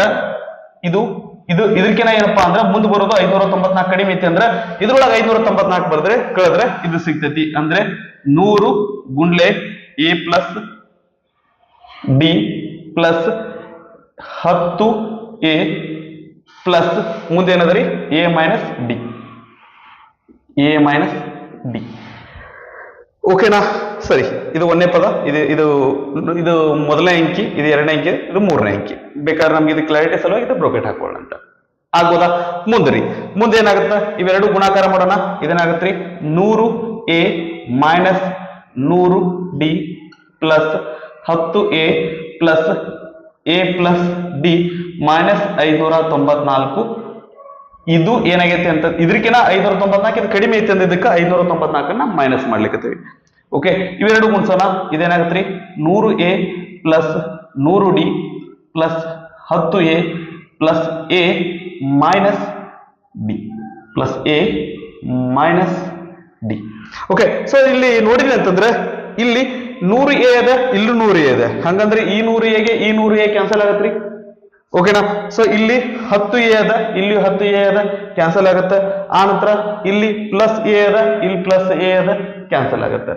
A: ಇದಕ್ಕಿಂತ ಏನಪ್ಪಾ ಅಂದ್ರೆ ಮುಂದೆ ಬರೋದು 594 ಕಡಿಮೆ ಐತಿ. ಅಂದ್ರೆ ಇದ್ರೊಳಗೆ 594 ಕಳೆದ್ರೆ ಇದು ಸಿಗ್ತೈತಿ. ಅಂದ್ರೆ 100 ಗುಂಡ್ಲೆ a plus d plus 10a plus ಮುಂದೆ ಏನದ್ರಿ ಎ ಮೈನಸ್ ಡಿ. ಓಕೆನಾ, ಸರಿ. ಇದು ಒಂದನೇ ಪದ, ಇದು ಮೊದಲನೇ ಅಂಕಿ, ಇದು ಎರಡನೇ ಅಂಕಿ, ಇದು ಮೂರನೇ ಅಂಕಿ. ಬೇಕಾದ್ರೆ ನಮ್ಗೆ ಇದು ಕ್ಲಾರಿಟಿ ಸಲುವಾಗಿ ಇದು ಬ್ರೋಕೆಟ್ ಹಾಕೊಳ್ಳೋಣ ಅಂತ ಆಗ್ಬೋದಾ. ಮುಂದೆ ಏನಾಗುತ್ತೆ ಇವೆರಡು ಗುಣಾಕಾರ ಮಾಡೋಣ. ಇದೇನಾಗತ್ರಿ 100a minus 100d plus 10a plus a plus D minus 594. ಇದು ಏನಾಗೈತಿ ಅಂತ ಇದಕ್ಕಿಂತ 594 ಇದು ಕಡಿಮೆ ಐತಿ ಅಂದಿದ್ದಕ್ಕೆ 594 ಮೈನಸ್ ಮಾಡ್ಲಿಕ್ಕತ್ತೀವಿ. ಓಕೆ, ಇವೆರಡು ಗುಣಿಸೋಣ. ಇದೇನಾಗತ್ರಿ 100a plus 100d plus 10a plus a minus d plus a minus D. Okay, so ಇಲ್ಲಿ ನೋಡಿದ್ವಿ ಅಂತಂದ್ರೆ ಇಲ್ಲಿ 100a ಅದ, ಇಲ್ಲಿ 100a ಇದೆ. ಹಂಗಂದ್ರೆ ಈ 100a ಗೆ ಈ 100a ಕ್ಯಾನ್ಸಲ್ ಆಗತ್ರಿ. ಓಕೆನಾ. ಸೊ ಇಲ್ಲಿ 10a ಅದ, ಇಲ್ಲಿ 10a ಅದ, ಕ್ಯಾನ್ಸಲ್ ಆಗುತ್ತೆ. ಆ ನಂತರ ಇಲ್ಲಿ ಪ್ಲಸ್ ಎ ಅದ, ಇಲ್ಲಿ ಪ್ಲಸ್ ಎ ಅದ, ಕ್ಯಾನ್ಸಲ್ ಆಗುತ್ತೆ.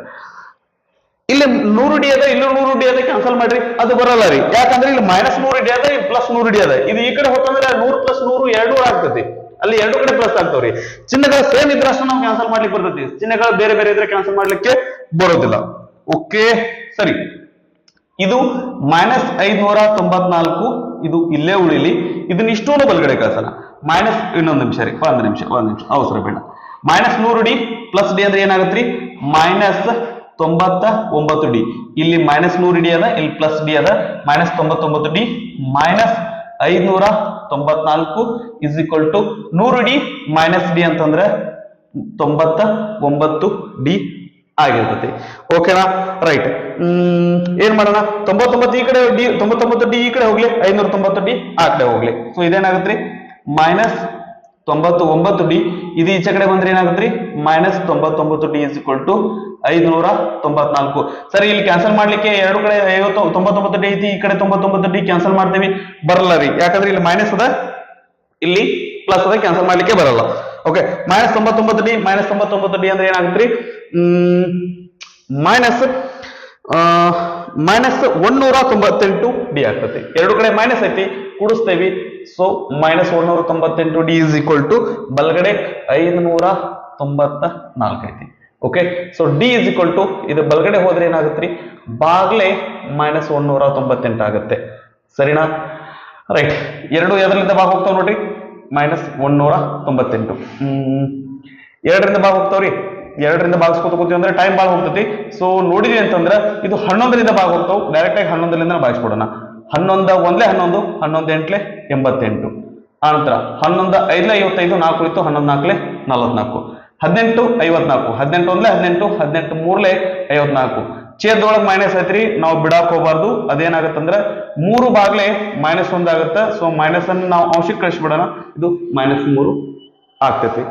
A: ಇಲ್ಲಿ 100d ಅದ, ಇಲ್ಲಿ 100d ಅದ, ಕ್ಯಾನ್ಸಲ್ ಮಾಡ್ರಿ, ಅದು ಬರಲ್ಲ ರೀ. ಯಾಕಂದ್ರೆ ಇಲ್ಲಿ -100d ಅದ, ಇಲ್ಲಿ +100d ಅದ. ಇದು ಈ ಕಡೆ ಹೋಗ್ತಂದ್ರೆ 100 + 100 2 ಆಗ್ತದೆ. ಅಲ್ಲಿ ಎರಡು ಕಡೆ ಪ್ಲಸ್ ಆಗ್ತಾವ್ರಿ. ಚಿಹ್ನೆಗಳು ಸೇಮ್ ಇದ್ರೆ ಅಷ್ಟು ನಾವು ಕ್ಯಾನ್ಸಲ್ ಮಾಡ್ಲಿಕ್ಕೆ ಬರ್ತೈತಿ. ಚಿಹ್ನೆಗಳು ಬೇರೆ ಬೇರೆ ಇದ್ರೆ ಕ್ಯಾನ್ಸಲ್ ಮಾಡ್ಲಿಕ್ಕೆ ಬರೋದಿಲ್ಲ. ಓಕೆ ಸರಿ. ಇದು -594, ಇದು ಇಲ್ಲೇ ಉಳಿಲಿ. ಇದನ್ನ ಇಷ್ಟೋನು ಬಲಗಡೆ ಕಳ್ಸೋಣ. ಇನ್ನೊಂದು ನಿಮಿಷ ರೀ, ಒಂದ್ ನಿಮಿಷ ಅವಸರ ಬೇಡ. -100d + d ಅಂದ್ರೆ ಏನಾಗತ್ರಿ? -99d. ಇಲ್ಲಿ -100d ಅದ, ಇಲ್ಲಿ +d ಅದ. -99d -594 is equal to 100d - d ಅಂತಂದ್ರೆ 99d ಆಗಿರ್ತೈತಿ. ಓಕೆನಾ, ರೈಟ್. ಏನ್ ಮಾಡೋಣ? 99 ಈ ಕಡೆ ಡಿ, 99d ಈ ಕಡೆ ಹೋಗ್ಲಿ, 590d ಆ ಕಡೆ ಹೋಗ್ಲಿ. ಸೊ ಇದೇನಾಗತ್ರಿ? -99d. ಇದು ಈಚೆ ಕಡೆ ಬಂದ್ರೆ ಏನಾಗತ್ರಿ? -99d is equal to 594. ಸರಿ, ಇಲ್ಲಿ ಕ್ಯಾನ್ಸಲ್ ಮಾಡ್ಲಿಕ್ಕೆ ಎರಡು ಕಡೆ 99d ಐತಿ, ಈ ಕಡೆ 99d ಕ್ಯಾನ್ಸಲ್ ಮಾಡ್ತೀವಿ, ಬರಲ್ಲ ರೀ. ಯಾಕಂದ್ರೆ ಇಲ್ಲಿ ಮೈನಸ್ ಅದ, ಇಲ್ಲಿ ಪ್ಲಸ್ ಅದ, ಕ್ಯಾನ್ಸಲ್ ಮಾಡ್ಲಿಕ್ಕೆ ಬರಲ್ಲ. ಓಕೆ, -99d -99d ಅಂದ್ರೆ ಏನಾಗುತ್ತೆ? -198d ಆಗ್ತದೆ. ಎರಡು ಕಡೆ ಮೈನಸ್ ಐತಿ, ಕೂಡಿಸ್ತೇವಿ. So -198d is equal to ಬಲಗಡೆ 594 ಐತಿ. Okay, so d is equal to ಇದು ಬಲಗಡೆ ಹೋದ್ರೆ ಏನಾಗುತ್ತೆ? ಬಾಗ್ಲೆ -198 ಆಗುತ್ತೆ. ಸರಿನಾ? ರೈಟ್. ಎರಡು ಎದರಿಂದ ಭಾಗ ಹೋಗ್ತಾವ ನೋಡ್ರಿ? -198. ಎರಡರಿಂದ ಭಾಗ ಹೋಗ್ತಾವ್ರಿ. ಎರಡರಿಂದ ಭಾಗಿಸ್ಕೊತ ಕೂತೀವಿ ಅಂದ್ರೆ ಟೈಮ್ ಭಾಳ ಹೋಗ್ತೈತಿ. ಸೊ ನೋಡಿದ್ವಿ ಅಂತಂದ್ರೆ ಇದು 11ರಿಂದ ಭಾಗ ಹೋಗ್ತಾವ. ಡೈರೆಕ್ಟ್ ಆಗಿ 11ರಿಂದ ಭಾಗಿಸ್ಕೊಡೋಣ. 11 1 11, 11 8 88. ಆನಂತರ 11 5 55, 4 ಉಳಿತು, 11 4 44, 18 54, 18 1 18, 18 3 54. ಛೇದದೊಳಗೆ ಮೈನಸ್ ಐತ್ರಿ, ನಾವು ಬಿಡಾಕ್ ಹೋಗ್ಬಾರ್ದು. ಅದೇನಾಗತ್ತಂದ್ರ 3 ಬಾಗ್ಲೆ -1 ಆಗತ್ತ. ಸೊ ಮೈನಸ್ ಅನ್ನು ನಾವು ಅಂಶಕ್ಕೆ ಕಳಿಸ್ಬಿಡೋಣ. ಇದು -3 ಆಗ್ತೈತಿ.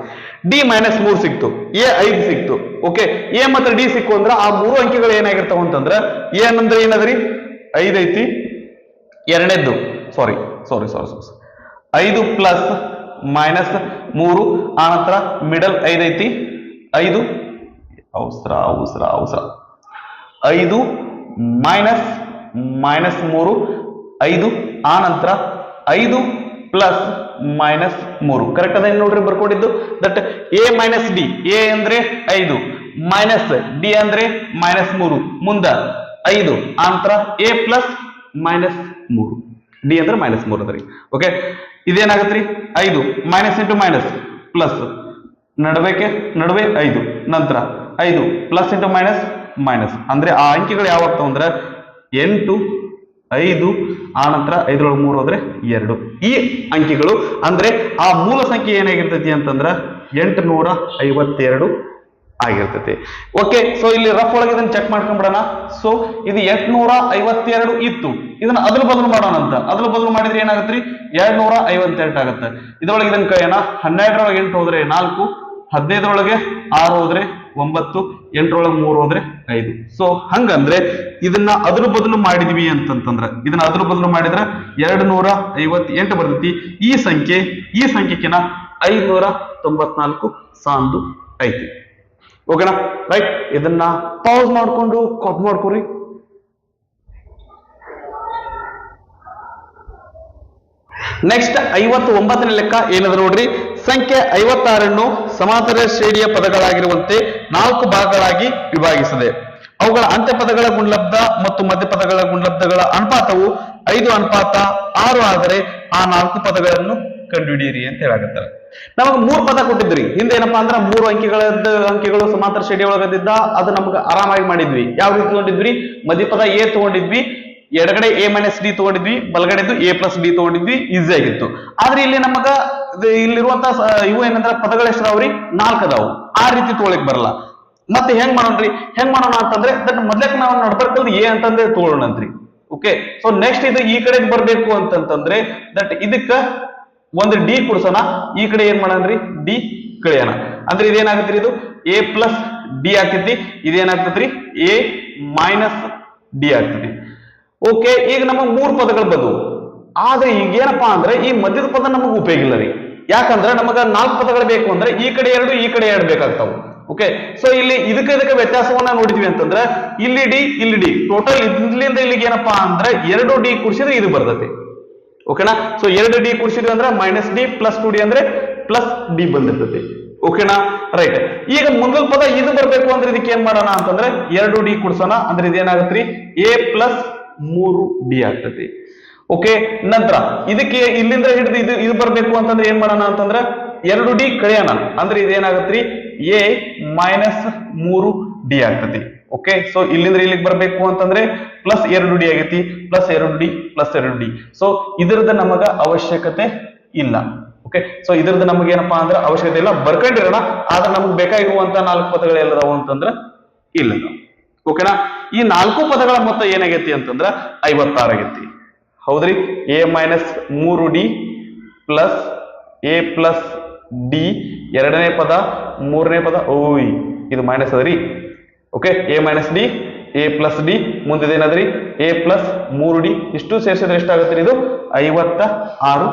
A: ಡಿ -3 ಸಿಕ್ತು, ಎ 5 ಸಿಕ್ತು. ಓಕೆ, ಎ ಮತ್ತೆ ಡಿ ಸಿಕ್ಕು ಅಂದ್ರ ಆ 3 ಅಂಕಿಗಳು ಏನಾಗಿರ್ತಾವ ಅಂತಂದ್ರ, ಎ ಅಂದ್ರೆ ಏನದ್ರಿ? 5 ಐತಿ. ಎರಡನೇದ್ದು ಸಾರಿ 5 ಪ್ಲಸ್ -3. ಆ ನಂತರ ಮಿಡಲ್ 5 ಐತಿ. 5 ಅವಸರ 5 -3 5. ಆ ನಂತರ 5 ಪ್ಲಸ್ -3. ಕರೆಕ್ಟ್ ಅದ ನೋಡ್ರಿ ಬರ್ಕೊಂಡಿದ್ದು. That a - d. ಎ ಅಂದ್ರೆ 5 ಮೈನಸ್ ಡಿ ಅಂದ್ರೆ -3 ಮುಂದ 5. ಆ ನಂತರ ಎ ಪ್ಲಸ್ -3. ಡಿ ಅಂದ್ರೆ -3 ಅದ್ರಿ. ಓಕೆ, ಇದೇನಾಗತ್ರಿ? 5 ಮೈನಸ್ ಇಂಟು ಮೈನಸ್ ಪ್ಲಸ್, ನಡುವೆ 5, ನಂತರ 5 ಪ್ಲಸ್ ಇಂಟು ಮೈನಸ್ ಅಂದ್ರೆ ಆ ಅಂಕಿಗಳು ಯಾವಾಗ್ತಾವ ಅಂದ್ರೆ 8 5. ಆ ನಂತರ 5 3 ಹೋದ್ರೆ 2. ಈ ಅಂಕಿಗಳು ಅಂದ್ರೆ ಆ ಮೂಲ ಸಂಖ್ಯೆ ಏನಾಗಿರ್ತೈತಿ ಅಂತಂದ್ರ 852 ಆಗಿರ್ತೈತಿ. ಓಕೆ, ಸೊ ಇಲ್ಲಿ ರಫ್ ಒಳಗೆ ಇದನ್ನ ಚೆಕ್ ಮಾಡ್ಕೊಂಡ್ಬಿಡೋಣ. ಸೊ ಇದು 852 ಇತ್ತು. ಇದನ್ನ ಅದಲು ಬದಲು ಮಾಡೋಣ ಅಂತ. ಅದಲು ಬದಲು ಮಾಡಿದ್ರೆ ಏನಾಗತ್ರಿ? 258 ಆಗುತ್ತೆ. ಇದ್ರೊಳಗೆ ಇದನ್ನ ಕೈಯನ 12ರೊಳಗೆ 8 ಹೋದ್ರೆ 4, 15ರೊಳಗೆ 6 ಹೋದ್ರೆ 9, 8ರೊಳಗೆ 3 ಹೋದ್ರೆ 5. ಸೊ ಹಂಗಂದ್ರೆ ಇದನ್ನ ಅದಲು ಬದಲು ಮಾಡಿದ್ವಿ ಅಂತಂತಂದ್ರ, ಇದನ್ನ ಅದಲು ಬದಲು ಮಾಡಿದ್ರೆ 258 ಬರ್ತೈತಿ. ಈ ಸಂಖ್ಯೆಕಿನ 594 ಸಾಂದು ಐತಿ. ಓಕೆನಾ, ರೈಟ್. ಇದನ್ನ ಪಾಸ್ ಮಾಡ್ಕೊಂಡು ಕಾಪಿ ಮಾಡ್ಕೊರಿ. ನೆಕ್ಸ್ಟ್ 59ನೇ ಲೆಕ್ಕ ಏನದ ನೋಡ್ರಿ. ಸಂಖ್ಯೆ 56 ಸಮಾಂತರ ಶ್ರೇಣಿಯ ಪದಗಳಾಗಿರುವಂತೆ 4 ಭಾಗಗಳಾಗಿ ವಿಭಾಗಿಸಿದೆ. ಅವುಗಳ ಅಂತ್ಯಪದಗಳ ಗುಣಲಬ್ಧ ಮತ್ತು ಮಧ್ಯಪದಗಳ ಗುಣಲಬ್ಧಗಳ ಅನುಪಾತವು 5:6 ಆದರೆ ಆ 4 ಪದಗಳನ್ನು ಕಂಡುಹಿಡಿಯಿರಿ ಅಂತ ಹೇಳಾಕತ್ತಾರೆ. ನಮಗ್ 3 ಪದ ಕೊಟ್ಟಿದ್ರಿ. ಹಿಂದೆ ಏನಪ್ಪಾ ಅಂದ್ರ 3 ಅಂಕಿಗಳು ಸಮಾಂತರ ಶ್ರೇಣಿ ಒಳಗದಿದ್ದ, ಅದು ನಮ್ಗೆ ಆರಾಮಾಗಿ ಮಾಡಿದ್ವಿ. ಯಾವ ರೀತಿ ತಗೊಂಡಿದ್ವಿ? ಮಧ್ಯಪದ ಎ ತಗೊಂಡಿದ್ವಿ, ಎಡಗಡೆ ಎ - ಡಿ ತಗೊಂಡಿದ್ವಿ, ಬಲಗಡೆದು ಎ + ಡಿ ತಗೊಂಡಿದ್ವಿ. ಈಸಿ ಆಗಿತ್ತು. ಆದ್ರೆ ಇಲ್ಲಿ ನಮಗ ಇಲ್ಲಿರುವಂತ ಇವು ಏನಂದ್ರ ಪದಗಳು ಎಷ್ಟು ಅದಾವ್ರಿ? 4 ಅದಾವು. ಆ ರೀತಿ ತಗೊಳಕ್ ಬರಲ್ಲ. ಮತ್ತೆ ಹೆಂಗ್ ಮಾಡೋಣ ಅಂತಂದ್ರೆ ಮೊದ್ಲಕ್ಕೆ ನಾವು ನಡ್ಬರ್ಕಲ್ದು ಎ ಅಂತಂದ್ರೆ ತಗೊಳ್ಳೋಣಂತ್ರಿ. ಓಕೆ, ಸೊ ನೆಕ್ಸ್ಟ್ ಇದು ಈ ಕಡೆ ಬರ್ಬೇಕು ಅಂತಂತಂದ್ರೆ ದಟ್ ಇದಕ್ಕ ಒಂದು ಡಿ ಕೊಡ್ಸೋಣ. ಈ ಕಡೆ ಏನ್ ಮಾಡೋಣ್ರಿ? ಡಿ ಕಳೆಯೋಣ. ಅಂದ್ರೆ ಇದೇನಾಗತ್ರಿ? ಇದು ಎ + ಡಿ ಆಗ್ತೈತಿ. ಇದೇನಾಗ್ತೈತ್ರಿ? ಎ - ಡಿ ಆಗ್ತೈತಿ. ಓಕೆ, ಈಗ ನಮಗ್ 3 ಪದಗಳು ಬಂದವು. ಆದ್ರೆ ಈಗ ಏನಪ್ಪಾ ಅಂದ್ರೆ ಈ ಮಧ್ಯದ ಪದ ನಮಗೆ ಉಪಯೋಗ ಇಲ್ಲ ರೀ. ಯಾಕಂದ್ರೆ ನಮಗ 4 ಪದಗಳು ಬೇಕು ಅಂದ್ರೆ ಈ ಕಡೆ 2 ಈ ಕಡೆ 2 ಬೇಕಾಗ್ತಾವ. ಓಕೆ, ಸೊ ಇಲ್ಲಿ ಇದಕ್ಕೆ ವ್ಯತ್ಯಾಸವನ್ನ ನೋಡಿದ್ವಿ ಅಂತಂದ್ರೆ ಇಲ್ಲಿ ಡಿ ಟೋಟಲ್ ಇಲ್ಲಿಂದ ಇಲ್ಲಿಗೆ ಏನಪ್ಪಾ ಅಂದ್ರೆ 2 ಡಿ ಕೂಡಿಸಿದ್ರೆ ಇದು ಬರ್ತೈತಿ. ಓಕೆನಾ, ಸೊ 2 ಡಿ ಕೂಡಿಸಿದ್ವಿ ಅಂದ್ರೆ -d + 2d ಅಂದ್ರೆ +d ಬಂದಿರ್ತೈತಿ. ಓಕೆನಾ, ರೈಟ್. ಈಗ ಮುಂದಿನ ಪದ ಇದು ಬರ್ಬೇಕು ಅಂದ್ರೆ ಇದಕ್ಕೆ ಏನ್ ಮಾಡೋಣ ಅಂತಂದ್ರೆ 2d ಕೂಡ್ಸೋಣ. ಅಂದ್ರೆ ಇದೇನಾಗತ್ರಿ a + 3d ಆಗ್ತತಿ. ಓಕೆ, ನಂತರ ಇದಕ್ಕೆ ಇಲ್ಲಿಂದ ಹಿಡಿದು ಇದು ಬರ್ಬೇಕು ಅಂತಂದ್ರೆ ಏನ್ ಮಾಡೋಣ ಅಂತಂದ್ರೆ 2d ಕಳೆಯೋಣ. ಅಂದ್ರೆ ಇದೇನಾಗತ್ರಿ a - 3d ಆಗ್ತತಿ. ಓಕೆ, ಸೊ ಇಲ್ಲಿಂದ ಇಲ್ಲಿಗೆ ಬರ್ಬೇಕು ಅಂತಂದ್ರೆ +2d ಆಗೈತಿ, +2d +2d. ಸೊ ಇದ್ರದ್ದು ನಮಗ ಅವಶ್ಯಕತೆ ಇಲ್ಲ. ಓಕೆ, ಸೊ ಇದ್ರದ್ದು ನಮಗೆ ಏನಪ್ಪಾ ಅಂದ್ರೆ ಅವಶ್ಯಕತೆ ಇಲ್ಲ, ಬರ್ಕೊಂಡಿರೋಣ. ಆದ್ರೆ ನಮ್ಗೆ ಬೇಕಾಗಿರುವಂತ 4 ಪದಗಳು ಎಲ್ಲದಾವು ಅಂತಂದ್ರೆ ಇಲ್ಲ. ಓಕೆನಾ, ಈ 4 ಪದಗಳ ಮೊತ್ತ ಏನಾಗೈತಿ ಅಂತಂದ್ರ 56 ಆಗೈತಿ. ಹೌದ್ರಿ, a - 3d + a + d ಎರಡನೇ ಪದ, ಮೂರನೇ ಪದ, ಓಯ್ ಇದು ಮೈನಸ್ ಅದರಿ. Okay, a - d a + d ಮುಂದಿದೇನದ್ರಿ a + 3d ಇಷ್ಟು ಸೇರಿಸಿದ್ರೆ ಎಷ್ಟಾಗತ್ರಿ ಇದು 56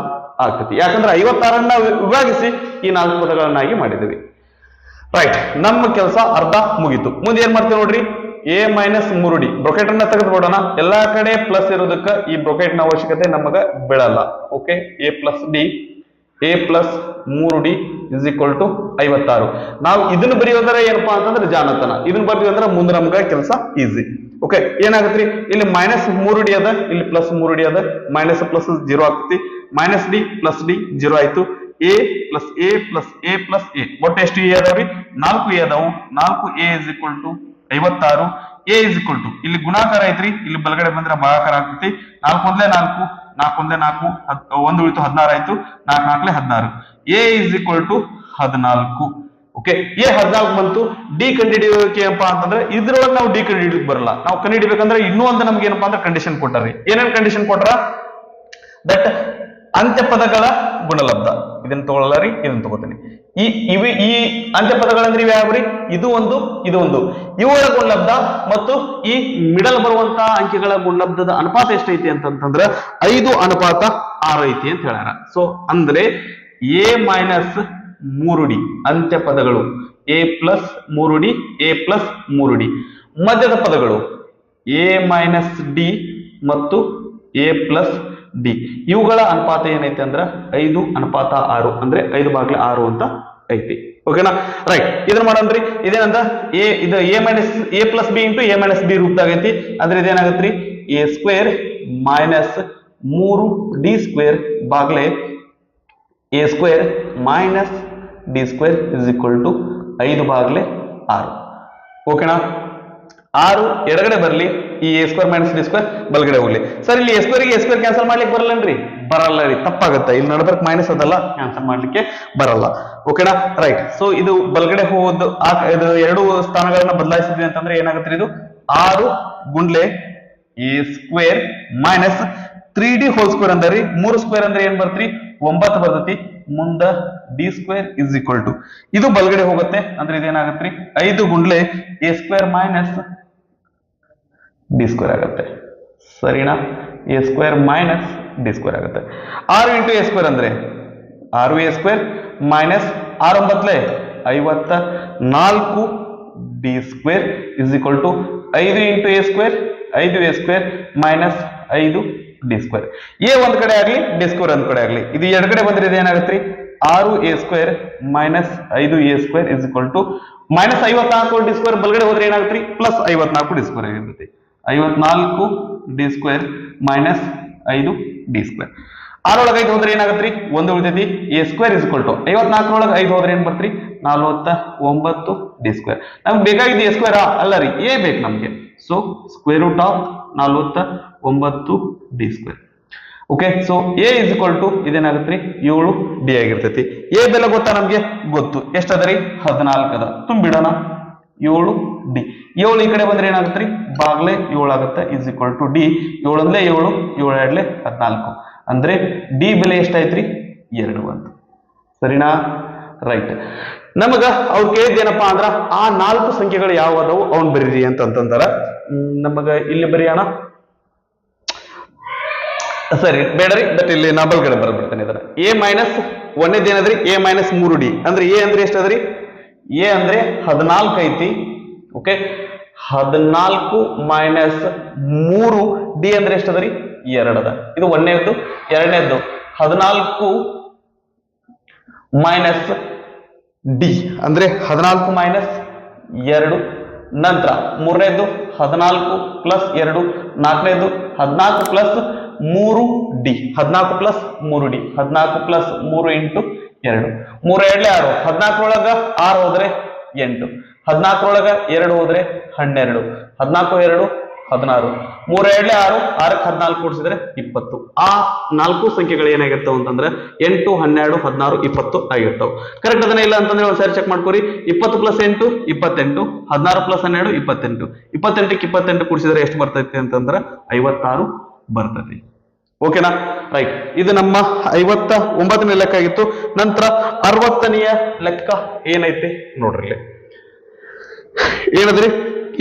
A: ಆಗ್ತತಿ. ಯಾಕಂದ್ರೆ 56 ವಿಭಾಗಿಸಿ ಈ 4 ಪದಗಳನ್ನಾಗಿ ಮಾಡಿದ್ವಿ. ರೈಟ್, ನಮ್ಮ ಕೆಲಸ ಅರ್ಧ ಮುಗೀತು. ಮುಂದೆ ಏನ್ ಮಾಡ್ತೀವಿ ನೋಡ್ರಿ, a - 3d ಬ್ರೊಕೆಟ್ ಅನ್ನ ತೆಗೆದುಬಿಡೋಣ. ಎಲ್ಲಾ ಕಡೆ ಪ್ಲಸ್ ಇರೋದಕ್ಕ ಈ ಬ್ರೊಕೆಟ್ ನ ಅವಶ್ಯಕತೆ ನಮಗ ಬೀಳಲ್ಲ. Okay, a + d a + 3d = 56. ನಾವು ಇದನ್ನ ಬರೆಯೋದ್ರೆ ಏನಪ್ಪಾ ಅಂತಂದ್ರೆ ಜಾಣತನ, ಇದನ್ನ ಬರ್ತೀವಿ ಅಂದ್ರೆ ಮುಂದೆ ನಮ್ಗ ಕೆಲಸ ಈಸಿ. ಓಕೆ, ಏನಾಗತ್ರಿ ಇಲ್ಲಿ -3d ಅದ, ಇಲ್ಲಿ +3d ಅದ, ಮೈನಸ್ ಪ್ಲಸ್ 0 ಆಗ್ತತಿ. -d + d 0 ಆಯ್ತು. a + a + a + a ಒಟ್ಟು ಎಷ್ಟು a ಅದಾವ್ರಿ 4 a ಅದಾವು. 4a = 56. a ಇಲ್ಲಿ ಗುಣಾಕಾರ ಐತ್ರಿ, ಇಲ್ಲಿ ಬಲಗಡೆ ಬಂದ್ರೆ ಭಾಗಾಕಾರ ಆಗ್ತೈತಿ. 4 × 1 = 4, 4 × 4 1 ಉಳಿತು 16 ಆಯ್ತು. 4 × 4 = 16. a = 14. ಓಕೆ, a 14 ಬಂತು. ಡಿ ಕಂಡುಹಿಡಿಯೋಕೆ ಏನಪ್ಪಾ ಅಂತಂದ್ರೆ ಇದ್ರೊಳಗೆ ನಾವು ಡಿ ಕಂಡುಹಿಡಿಯಕ್ಕೆ ಬರಲ್ಲ. ನಾವು ಕಂಡುಹಿಡಿಬೇಕಂದ್ರೆ ಇನ್ನೂ ಒಂದು ನಮ್ಗೆ ಏನಪ್ಪಾ ಅಂದ್ರೆ ಕಂಡೀಷನ್ ಕೊಟ್ಟಾರ್ರಿ. ಏನೇನ್ ಕಂಡೀಷನ್ ಕೊಟ್ರ? ದಟ್ ಅಂತ್ಯಪದಗಳ ಗುಣಲಬ್ಧ. ಇದನ್ನ ತಗೊಳ್ಳಲ್ಲ ರೀ, ಇದನ್ನ ತಗೋತೀನಿ. ಈ ಅಂತ್ಯಪದಗಳಂದ್ರೆ ಇವು ಯಾವ್ರಿ? ಇದು ಒಂದು, ಇದು ಒಂದು. ಇವುಗಳ ಗುಣಲಬ್ಧ ಮತ್ತು ಈ ಮಿಡಲ್ ಬರುವಂತಹ ಅಂಕಿಗಳ ಗುಣಲಬ್ಧದ ಅನುಪಾತ ಎಷ್ಟೈತಿ ಅಂತಂದ್ರೆ 5:6 ಐತಿ ಅಂತ ಹೇಳ್ಯಾರ. ಸೊ ಅಂದ್ರೆ a - 3d ಅಂತ್ಯಪದಗಳು a + 3d a + 3d. ಮಧ್ಯದ ಪದಗಳು a - d ಮತ್ತು a + d. ಇವುಗಳ ಅನುಪಾತ ಏನೈತೆ ಅಂದ್ರೆ 5:6 ಅಂದ್ರೆ 5/6 ಅಂತ ಐತಿ. ಓಕೆನಾ, ರೈಟ್. ಇದನ್ನ ಮಾಡನ್ರಿ. ಇದೇನಂತ ಇದು a + b × a - b ರೂಪದಾಗ ಐತಿ. ಅಂದ್ರೆ ಇದೇನಾಗತ್ರಿ a² - 3d² ಬಾಗ್ಲೆ a² - d² = 5/6. ಓಕೆನಾ, 6 ಎಡಗಡೆ ಬರ್ಲಿ, ಈ a² - d² ಬಲಗಡೆ ಹೋಗ್ಲಿ. ಸರ್ ಇಲ್ಲಿ a² ಗೆ a² ಕ್ಯಾನ್ಸಲ್ ಮಾಡ್ಲಿಕ್ಕೆ ಬರಲ್ಲನ್ರಿ? ಬರಲ್ಲ ರೀ, ತಪ್ಪಾಗುತ್ತೆ. ಇಲ್ಲಿ ನಡಬರ್ಕ್ ಮೈನಸ್ ಅದಲ್ಲ, ಕ್ಯಾನ್ಸಲ್ ಮಾಡ್ಲಿಕ್ಕೆ ಬರಲ್ಲ. ಓಕೆನಾ, ರೈಟ್. ಸೊ ಇದು ಬಲಗಡೆ ಹೋಗೋದು ಇದು ಎರಡು ಸ್ಥಾನಗಳನ್ನ ಬದಲಾಯಿಸಿದ್ವಿ ಅಂತಂದ್ರೆ ಏನಾಗುತ್ತೆ? ಇದು 6 × a² - 3d² ಅಂದ್ರಿ. 3² ಅಂದ್ರೆ ಏನ್ ಬರ್ತ್ರಿ? 9 ಬರ್ತೈತಿ. ಮುಂದ d² = ಇದು ಬಲಗಡೆ ಹೋಗುತ್ತೆ. ಅಂದ್ರೆ ಇದೇನಾಗತ್ರಿ 5 × a² - d² ಆಗತ್ತೆ. ಸರಿನಾ? a² - d² ಆಗುತ್ತೆ. 6 × a² ಅಂದ್ರೆ 6a² - 6 9 54d² = 5 × a², 5a² - 5d². a ಒಂದ್ ಕಡೆ ಆಗ್ಲಿ, d² ಒಂದ್ ಕಡೆ ಆಗ್ಲಿ. ಇದು ಎಡಗಡೆ ಬಂದ್ರೆ ಇದೇನಾಗತ್ರಿ 6a² - 5a² = -54d² ಬಲಗಡೆ ಹೋದ್ರೆ ಏನಾಗತ್ರಿ +54d² ಆಗಿರ್ತೈತಿ. 54d² - 5d². 6 ಒಳಗೆ 5 ಹೋದ್ರೆ ಏನಾಗತ್ರಿ 1 ಉಳಿತೈತಿ. a² = 54 ಒಳಗೆ 5 ಹೋದ್ರೆ ಏನ್ ಬರ್ತ್ರಿ 49d². ನಮ್ಗೆ ಬೇಕಾಗಿದ್ದು a² ಅಲ್ಲ ರೀ, a ಬೇಕು ನಮ್ಗೆ. So √49d². Okay, so a = ಇದೇನಾಗತ್ರಿ 7d ಆಗಿರ್ತೈತಿ. a ಬೆಲೆ ಗೊತ್ತಾ ನಮ್ಗೆ? ಗೊತ್ತು. ಎಷ್ಟದರಿ 14 ಅದ. ತುಂಬಿಡೋಣ 7d. 7 ಈ ಕಡೆ ಬಂದ್ರೆ ಏನಾಗತ್ರಿ ಬಾಗ್ಲೆ 7 ಆಗುತ್ತೆ. = d. 7 1 7, 7 2 14. ಅಂದ್ರೆ ಡಿ ಬೆಲೆ ಎಷ್ಟಾಯ್ತ್ರಿ 2 ಬಂತು. ಸರಿನಾ? ರೈಟ್. ನಮಗ ಅವ್ರು ಕೇಳಿದ್ದೇನಪ್ಪಾ ಅಂದ್ರ ಆ 4 ಸಂಖ್ಯೆಗಳು ಯಾವ ಅದಾವು ಅವನ್ ಬರೀರಿ ಅಂತಂತಾರ. ನಮಗ ಇಲ್ಲಿ ಬರೆಯೋಣ. ಸರಿ ಬೇಡ್ರಿ, ಬಟ್ ಇಲ್ಲಿ ನಾ ಬಲ್ಗಡೆ ಬರ್ಬಿಡ್ತೇನೆ ಇದರ ಎ ಮೈನಸ್ ಒಂದೇದ್ ಏನದ್ರಿ ಎ ಮೈನಸ್ 3d ಅಂದ್ರೆ ಎ ಅಂದ್ರೆ ಎಷ್ಟು ಅದ್ರಿ ಎ ಅಂದ್ರೆ 14 ಐತಿ. ಓಕೆ 14 ಮೈನಸ್ 3 ಡಿ ಅಂದ್ರೆ ಎಷ್ಟು ಅದರಿ 2 ಅದ. ಇದು ಒಂದನೇದ್ದು. ಎರಡನೇದ್ದು 14 ಮೈನಸ್ ಡಿ ಅಂದ್ರೆ 14 ಮೈನಸ್ 2. ನಂತರ ಮೂರನೇದ್ದು 14 plus 2. ನಾಲ್ಕನೇದ್ದು 14 plus 3 D 14 plus 3 D 14 plus 3 into 2. 3 2 6. 14 ಒಳಗ 6 ಹೋದ್ರೆ 8. 14 ಒಳಗ 2 ಹೋದ್ರೆ 12. 14 2 16. 3 2 6. 6ಕ್ಕೆ 14 ಕೂಡಿಸಿದ್ರೆ 20. ಆ 4 ಸಂಖ್ಯೆಗಳು ಏನಾಗಿರ್ತಾವ ಅಂತಂದ್ರೆ 8 12 16 20 ಆಗಿರ್ತಾವ. ಕರೆಕ್ಟ್ ಅದನ್ನ ಇಲ್ಲ ಅಂತಂದ್ರೆ ಒಂದ್ಸರಿ ಚೆಕ್ ಮಾಡ್ಕೋರಿ. 20 ಪ್ಲಸ್ 8 28. 16 ಪ್ಲಸ್ 12 28. 28ಕ್ಕೆ 28 ಕೂಡಿಸಿದ್ರೆ ಎಷ್ಟು ಬರ್ತೈತಿ ಅಂತಂದ್ರೆ 56 ಬರ್ತೈತಿ. ಓಕೆನಾ? ರೈಟ್. ಇದು ನಮ್ಮ 59ನೇ ಲೆಕ್ಕ ಆಗಿತ್ತು. ನಂತರ 60ನೆಯ ಲೆಕ್ಕ ಏನೈತಿ ನೋಡ್ರಿ. ಏನದ್ರಿ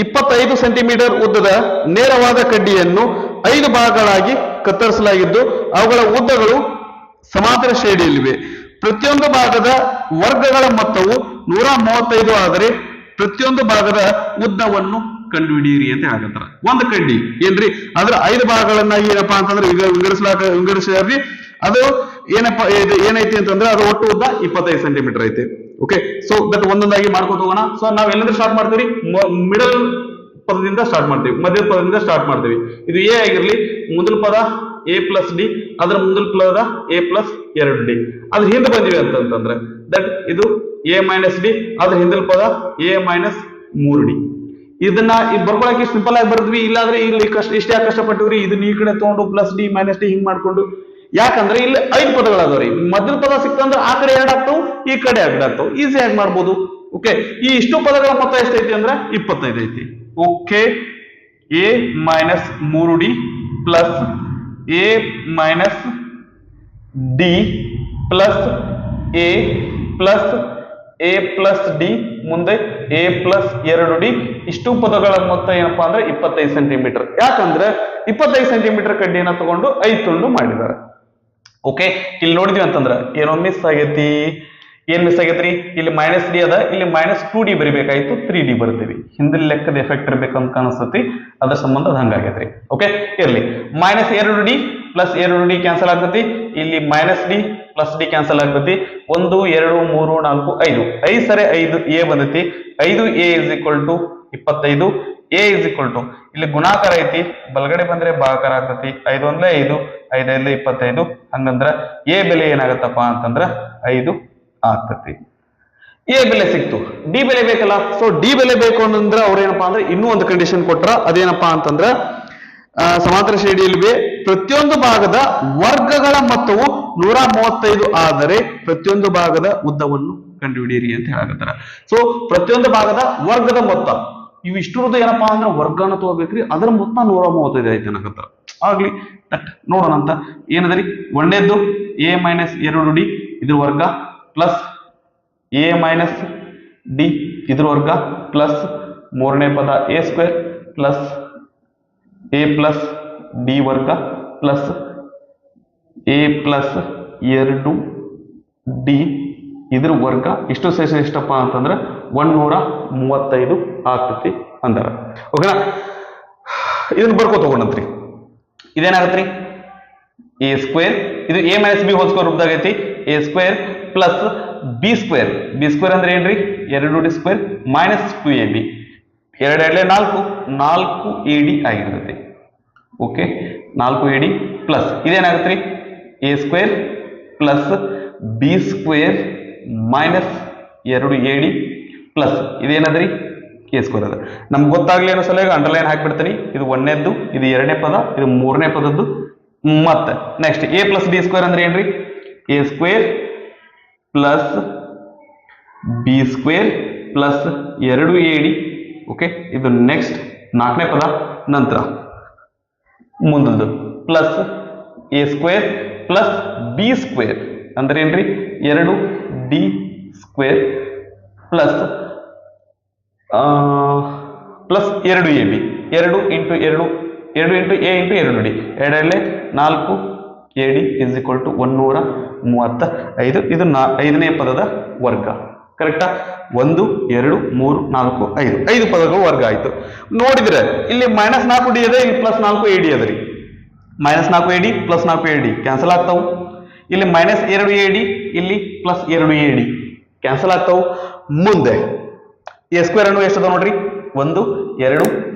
A: 25 ಸೆಂಟಿಮೀಟರ್ ಉದ್ದದ ನೇರವಾದ ಕಡ್ಡಿಯನ್ನು 5 ಭಾಗಗಳಾಗಿ ಕತ್ತರಿಸಲಾಗಿದ್ದು ಅವುಗಳ ಉದ್ದಗಳು ಸಮಾಂತರ ಶ್ರೇಣಿಯಲ್ಲಿವೆ. ಪ್ರತಿಯೊಂದು ಭಾಗದ ವರ್ಗಗಳ ಮೊತ್ತವು 135 ಆದರೆ ಪ್ರತಿಯೊಂದು ಭಾಗದ ಉದ್ದವನ್ನು ಕಂಡುಹಿಡಿಯಿರಿ ಅಂತ ಹೇಳಕತ್ತಾರ. ಒಂದು ಕಡ್ಡಿ ಏನ್ರಿ ಅದ್ರ 5 ಭಾಗಗಳನ್ನಾಗಿ ಏನಪ್ಪಾ ಅಂತಂದ್ರೆ ಈಗ ವಿಂಗಡಿಸ್ರಿ. ಅದು ಏನಪ್ಪಾ ಏನೈತಿ ಅಂತಂದ್ರೆ ಅದು ಒಟ್ಟು ಉದ್ದ 25 ಸೆಂಟಿಮೀಟರ್ ಐತಿ. ಓಕೆ, ಸೊ ದಟ್ ಒಂದೊಂದಾಗಿ ಮಾಡ್ಕೊತ ಹೋಗೋಣ. ಸೊ ನಾವ್ ಎಲ್ಲಿಂದ ಸ್ಟಾರ್ಟ್ ಮಾಡ್ತೀವಿ? ಮಿಡಲ್ ಪದದಿಂದ ಸ್ಟಾರ್ಟ್ ಮಾಡ್ತೀವಿ, ಮಧ್ಯದ ಪದದಿಂದ ಸ್ಟಾರ್ಟ್ ಮಾಡ್ತೀವಿ. ಇದು ಎ ಆಗಿರ್ಲಿ, ಮುಂದಿನ ಪದ ಎ ಪ್ಲಸ್ ಡಿ, ಅದರ ಮುಂದಿನ ಪದ ಎ ಪ್ಲಸ್ 2ಡಿ. ಅದ್ರ ಹಿಂದೆ ಬಂದಿವಿ ಅಂತಂದ್ರೆ ದಟ್ ಇದು ಎ ಮೈನಸ್ ಡಿ, ಅದ್ರ ಹಿಂದಿನ ಪದ ಎ ಮೈನಸ್ 3ಡಿ. ಇದನ್ನ ಬರ್ಕೊಳಕ್ಕೆ ಸಿಂಪಲ್ ಆಗಿ ಬರ್ದ್ವಿ. ಇಲ್ಲಾಂದ್ರೆ ಇಲ್ಲಿ ಇಷ್ಟೇ ಕಷ್ಟಪಟ್ಟಿವ್ರಿ. ಇದನ್ನ ಈ ಕಡೆ ತಗೊಂಡು ಪ್ಲಸ್ ಡಿ ಮೈನಸ್ ಡಿ ಹಿಂಗ್ ಮಾಡ್ಕೊಂಡು, ಯಾಕಂದ್ರೆ ಇಲ್ಲಿ 5 ಪದಗಳಾದವ್ರಿ. ಮಧ್ಯದ ಪದ ಸಿಕ್ತಂದ್ರೆ ಆ ಕಡೆ 2 ಆಗ್ತಾವ, ಈ ಕಡೆ 2 ಆಗ್ತಾವ. ಈಸಿ ಆಗಿ ಮಾಡ್ಬೋದು. ಓಕೆ, ಈ ಇಷ್ಟು ಪದಗಳ ಮೊತ್ತ ಎಷ್ಟೈತಿ ಅಂದ್ರೆ 25 ಐತಿ. ಓಕೆ, ಎ ಮೈನಸ್ 3ಡಿ plus a minus d plus a plus a plus d ಮುಂದೆ ಎ ಪ್ಲಸ್ 2ಡಿ. ಇಷ್ಟು ಪದಗಳ ಮೊತ್ತ ಏನಪ್ಪಾ ಅಂದ್ರೆ 25 ಸೆಂಟಿಮೀಟರ್. ಯಾಕಂದ್ರೆ 25 ಸೆಂಟಿಮೀಟರ್ ಕಡ್ಡಿಯನ್ನ ತಗೊಂಡು 5 ತುಂಡು ಮಾಡಿದ್ದಾರೆ. ಓಕೆ, ಇಲ್ಲಿ ನೋಡಿದ್ವಿ ಅಂತಂದ್ರ ಏನೋ ಮಿಸ್ ಆಗೈತಿ. ಏನ್ ಮಿಸ್ ಆಗೈತ್ರಿ? ಇಲ್ಲಿ ಮೈನಸ್ ಡಿ ಅದ, ಇಲ್ಲಿ ಮೈನಸ್ 2ಡಿ ಬರಿಬೇಕಾಯ್ತು, 3ಡಿ ಬರ್ತೀವಿ. ಹಿಂದಿನ ಲೆಕ್ಕದ ಎಫೆಕ್ಟ್ ಇರ್ಬೇಕಂತ ಕಾಣಿಸ್ತತಿ, ಅದ್ರ ಸಂಬಂಧ ಅದು ಹಂಗಾಗೈತ್ರಿ. ಓಕೆ, ಇರ್ಲಿ. ಮೈನಸ್ 2ಡಿ ಪ್ಲಸ್ 2ಡಿ ಕ್ಯಾನ್ಸಲ್ ಆಗ್ತತಿ. ಇಲ್ಲಿ minus d plus D cancel ಆಗ್ತತಿ. 1 2 3 4 5 5 ಸರಿ 5 ಎ ಬಂದೈತಿ. 5 A is equal to 25. A is equal to ಇಲ್ಲಿ ಗುಣಾಕಾರ ಐತಿ, ಬಲಗಡೆ ಬಂದ್ರೆ ಭಾಗಾಕಾರ ಆಗ್ತತಿ. 5 1 5 5 5 25. ಹಂಗಂದ್ರ ಎ ಬೆಲೆ ಏನಾಗತ್ತಪ್ಪ ಅಂತಂದ್ರ 5 ಆಗ್ತತಿ. ಎ ಬೆಲೆ ಸಿಕ್ತು. ಡಿ ಬೆಲೆ ಬೇಕಲ್ಲ. ಸೊ ಡಿ ಬೆಲೆ ಬೇಕು ಅಂತಂದ್ರೆ ಅವ್ರ ಏನಪ್ಪಾ ಅಂದ್ರೆ ಇನ್ನೂ ಒಂದು ಕಂಡೀಷನ್ ಕೊಟ್ರ. ಅದೇನಪ್ಪಾ ಅಂತಂದ್ರ ಸಮಾಂತರ ಶ್ರೇಣಿಯಲ್ಲಿ ಪ್ರತಿಯೊಂದು ಭಾಗದ ವರ್ಗಗಳ ಮೊತ್ತವು 135 ಆದರೆ ಪ್ರತಿಯೊಂದು ಭಾಗದ ಉದ್ದವನ್ನು ಕಂಡುಹಿಡಿಯಿರಿ ಅಂತ ಹೇಳಕತ್ತಾರ. ಸೊ ಪ್ರತಿಯೊಂದು ಭಾಗದ ವರ್ಗದ ಮೊತ್ತ ಇವು ಇಷ್ಟರದ್ದು ಏನಪ್ಪಾ ಅಂದ್ರೆ ವರ್ಗನ ತಗೋಬೇಕ್ರಿ. ಅದರ ಮೊತ್ತ 135 ಐತೆ ಅನ್ನಕತ್ತಾರ. ಆಗ್ಲಿ, ನೋಡೋಣ ಅಂತ. ಏನದರಿ? ಒಂದೇದ್ದು ಎ ಮೈನಸ್ 2ಡಿ ಇದ್ರ ವರ್ಗ ಪ್ಲಸ್ ಎ ಮೈನಸ್ ಡಿ ಇದ್ರ ವರ್ಗ ಪ್ಲಸ್ ಮೂರನೇ ಪದ A square plus a plus D ವರ್ಗ ಪ್ಲಸ್ ಎ ಪ್ಲಸ್ 2ಡಿ ಇದ್ರ ವರ್ಗ. ಇಷ್ಟು ಸೇರಿಸಿ ಎಷ್ಟಪ್ಪ ಅಂತಂದ್ರೆ 135 ಆಗ್ತತಿ ಅಂದಾರ. ಓಕೆನಾ? ಇದನ್ನ ಬರ್ಕೋ ತಗೊಂಡಂತ್ರಿ. ಇದೇನಾಗತ್ರಿ? ಎ ಸ್ಕ್ವೇರ್, ಇದು A minus B whole square ರೂಪದಾಗ ಐತಿ. A square plus b square. B square ಅಂದ್ರೆ ಏನ್ರಿ? 2ಡಿ ಸ್ಕ್ವೇರ್ ಮೈನಸ್ 2ab. 2 2 4 4ad ಆಗಿರ್ತೈತಿ. ಓಕೆ, 4ad ಪ್ಲಸ್ ಇದೇನಾಗತ್ರಿ? A square plus b square minus 2ad plus ಇದೇನದ್ರಿ? ಎ ಸ್ಕ್ವೇರ್ ಅದ. ನಮ್ಗೆ ಗೊತ್ತಾಗ್ಲಿ ಅನ್ನೋ ಸಲ ಅಂಡರ್ಲೈನ್ ಹಾಕ್ಬಿಡ್ತೀನಿ. ಇದು ಒಂದನೇದ್ದು, ಇದು ಎರಡನೇ ಪದ, ಇದು ಮೂರನೇ ಪದದ್ದು. ಮತ್ತೆ next a plus b square ಅಂದ್ರೆ ಏನ್ರಿ? A square plus b square plus 2ad. Okay, ಇದು ನೆಕ್ಸ್ಟ್ ನಾಲ್ಕನೇ ಪದ. ನಂತರ ಮುಂದದ್ದು plus a square plus b square ಅಂದ್ರೆ ಏನ್ರಿ? 2d square plus plus 2ab. 2 into 2 2 into a into 2d. 2 4 AD is equal to 135. ಇದು 5ನೇ ಪದದ ವರ್ಗ. ಕರೆಕ್ಟಾ? 1 2 3 4 5 5 ಪದಗಳು ವರ್ಗ ಆಯ್ತು. ನೋಡಿದ್ರೆ ಇಲ್ಲಿ -4D ಇದೆ, ಇಲ್ಲಿ +4AD ಅದ ರೀ. -4AD +4AD cancel ಆಗ್ತಾವು. ಇಲ್ಲಿ -2AD ಇಲ್ಲಿ +2AD ಕ್ಯಾನ್ಸಲ್ ಆಗ್ತಾವು. ಮುಂದೆ A² ಅನ್ನು ಎಷ್ಟದ ನೋಡ್ರಿ, 1 2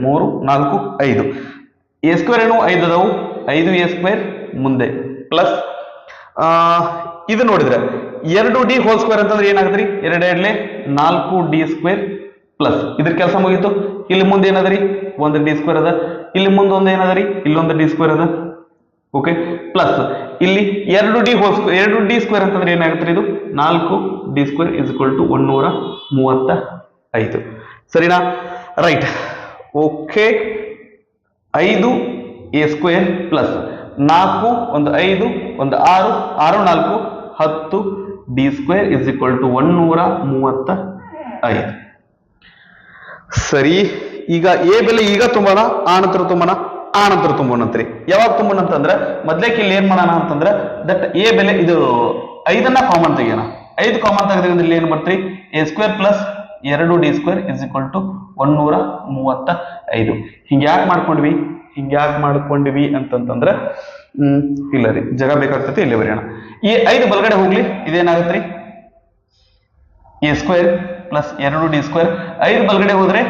A: 3 4 5. A² ಅನ್ನು 5 ಅದಾವು, 5A² ಮುಂದೆ ಪ್ಲಸ್ ಇದು ನೋಡಿದ್ರೆ 2D ಹೋಲ್ ಸ್ಕ್ವೇರ್ ಅಂತಂದ್ರೆ ಏನಾಗತ್ರಿ, 2 2 4D² ಪ್ಲಸ್ ಇದ್ರ ಕೆಲಸ ಮುಗೀತು. ಇಲ್ಲಿ ಮುಂದೆ ಏನದರಿ, 1D² ಅದ, ಇಲ್ಲಿ ಮುಂದೆ ಒಂದು ಏನದರಿ, ಇಲ್ಲೊಂದು D² ಅದ. ಓಕೆ, ಪ್ಲಸ್ ಇಲ್ಲಿ 2D ಹೋಲ್ ಸ್ಕ್ವೇರ್, 2D² ಅಂತಂದ್ರೆ ಏನಾಗುತ್ತೆ, ಇದು 4D² ಇಸ್ ಈಕ್ವಲ್ ಟು 135. ಸರಿನಾ? ರೈಟ್. ಓಕೆ, 5A² ಪ್ಲಸ್ 4 ಒಂದು 5 ಒಂದು 6 6 4 10D² ಇಸ್ ಈಕ್ವಲ್ ಟು 135. ಸರಿ, ಈಗ ಎ ಬೆಲೆ ಈಗ ತುಂಬೋಣ, ಆನಂತರ ತುಂಬೋಣ, ಆನಂತರ ತುಂಬೋಣ ಅಂತ್ರಿ. ಯಾವಾಗ ತುಂಬೋಣ ಅಂತಂದ್ರೆ ಮೊದ್ಲೇಕ್ ಇಲ್ಲಿ ಏನ್ ಮಾಡೋಣ ಅಂತಂದ್ರೆ ದಟ್ ಎ ಬೆಲೆ ಇದು 5ನ್ನ ಕಾಮನ್ ತೆಗಿಯೋಣ. 5 ಕಾಮನ್ ತೆಗೆದ್ರೆ ಇಲ್ಲಿ ಏನ್ ಬರ್ತ್ರಿ, A² plus 2D² is equal to 135. ಹಿಂಗ ಯಾಕೆ ಮಾಡ್ಕೊಂಡ್ವಿ ಅಂತಂತಂದ್ರೆ ಇಲ್ಲ ರೀ, ಜಾಗ ಬೇಕಾಗ್ತೈತಿ, ಇಲ್ಲಿ ಬರೆಯೋಣ. ಈ 5 ಬಲಗಡೆ ಹೋಗ್ಲಿ, ಇದೇನಾಗತ್ರಿ, A² ಪ್ಲಸ್ 2D². 5 ಬಲಗಡೆ ಹೋದ್ರೆ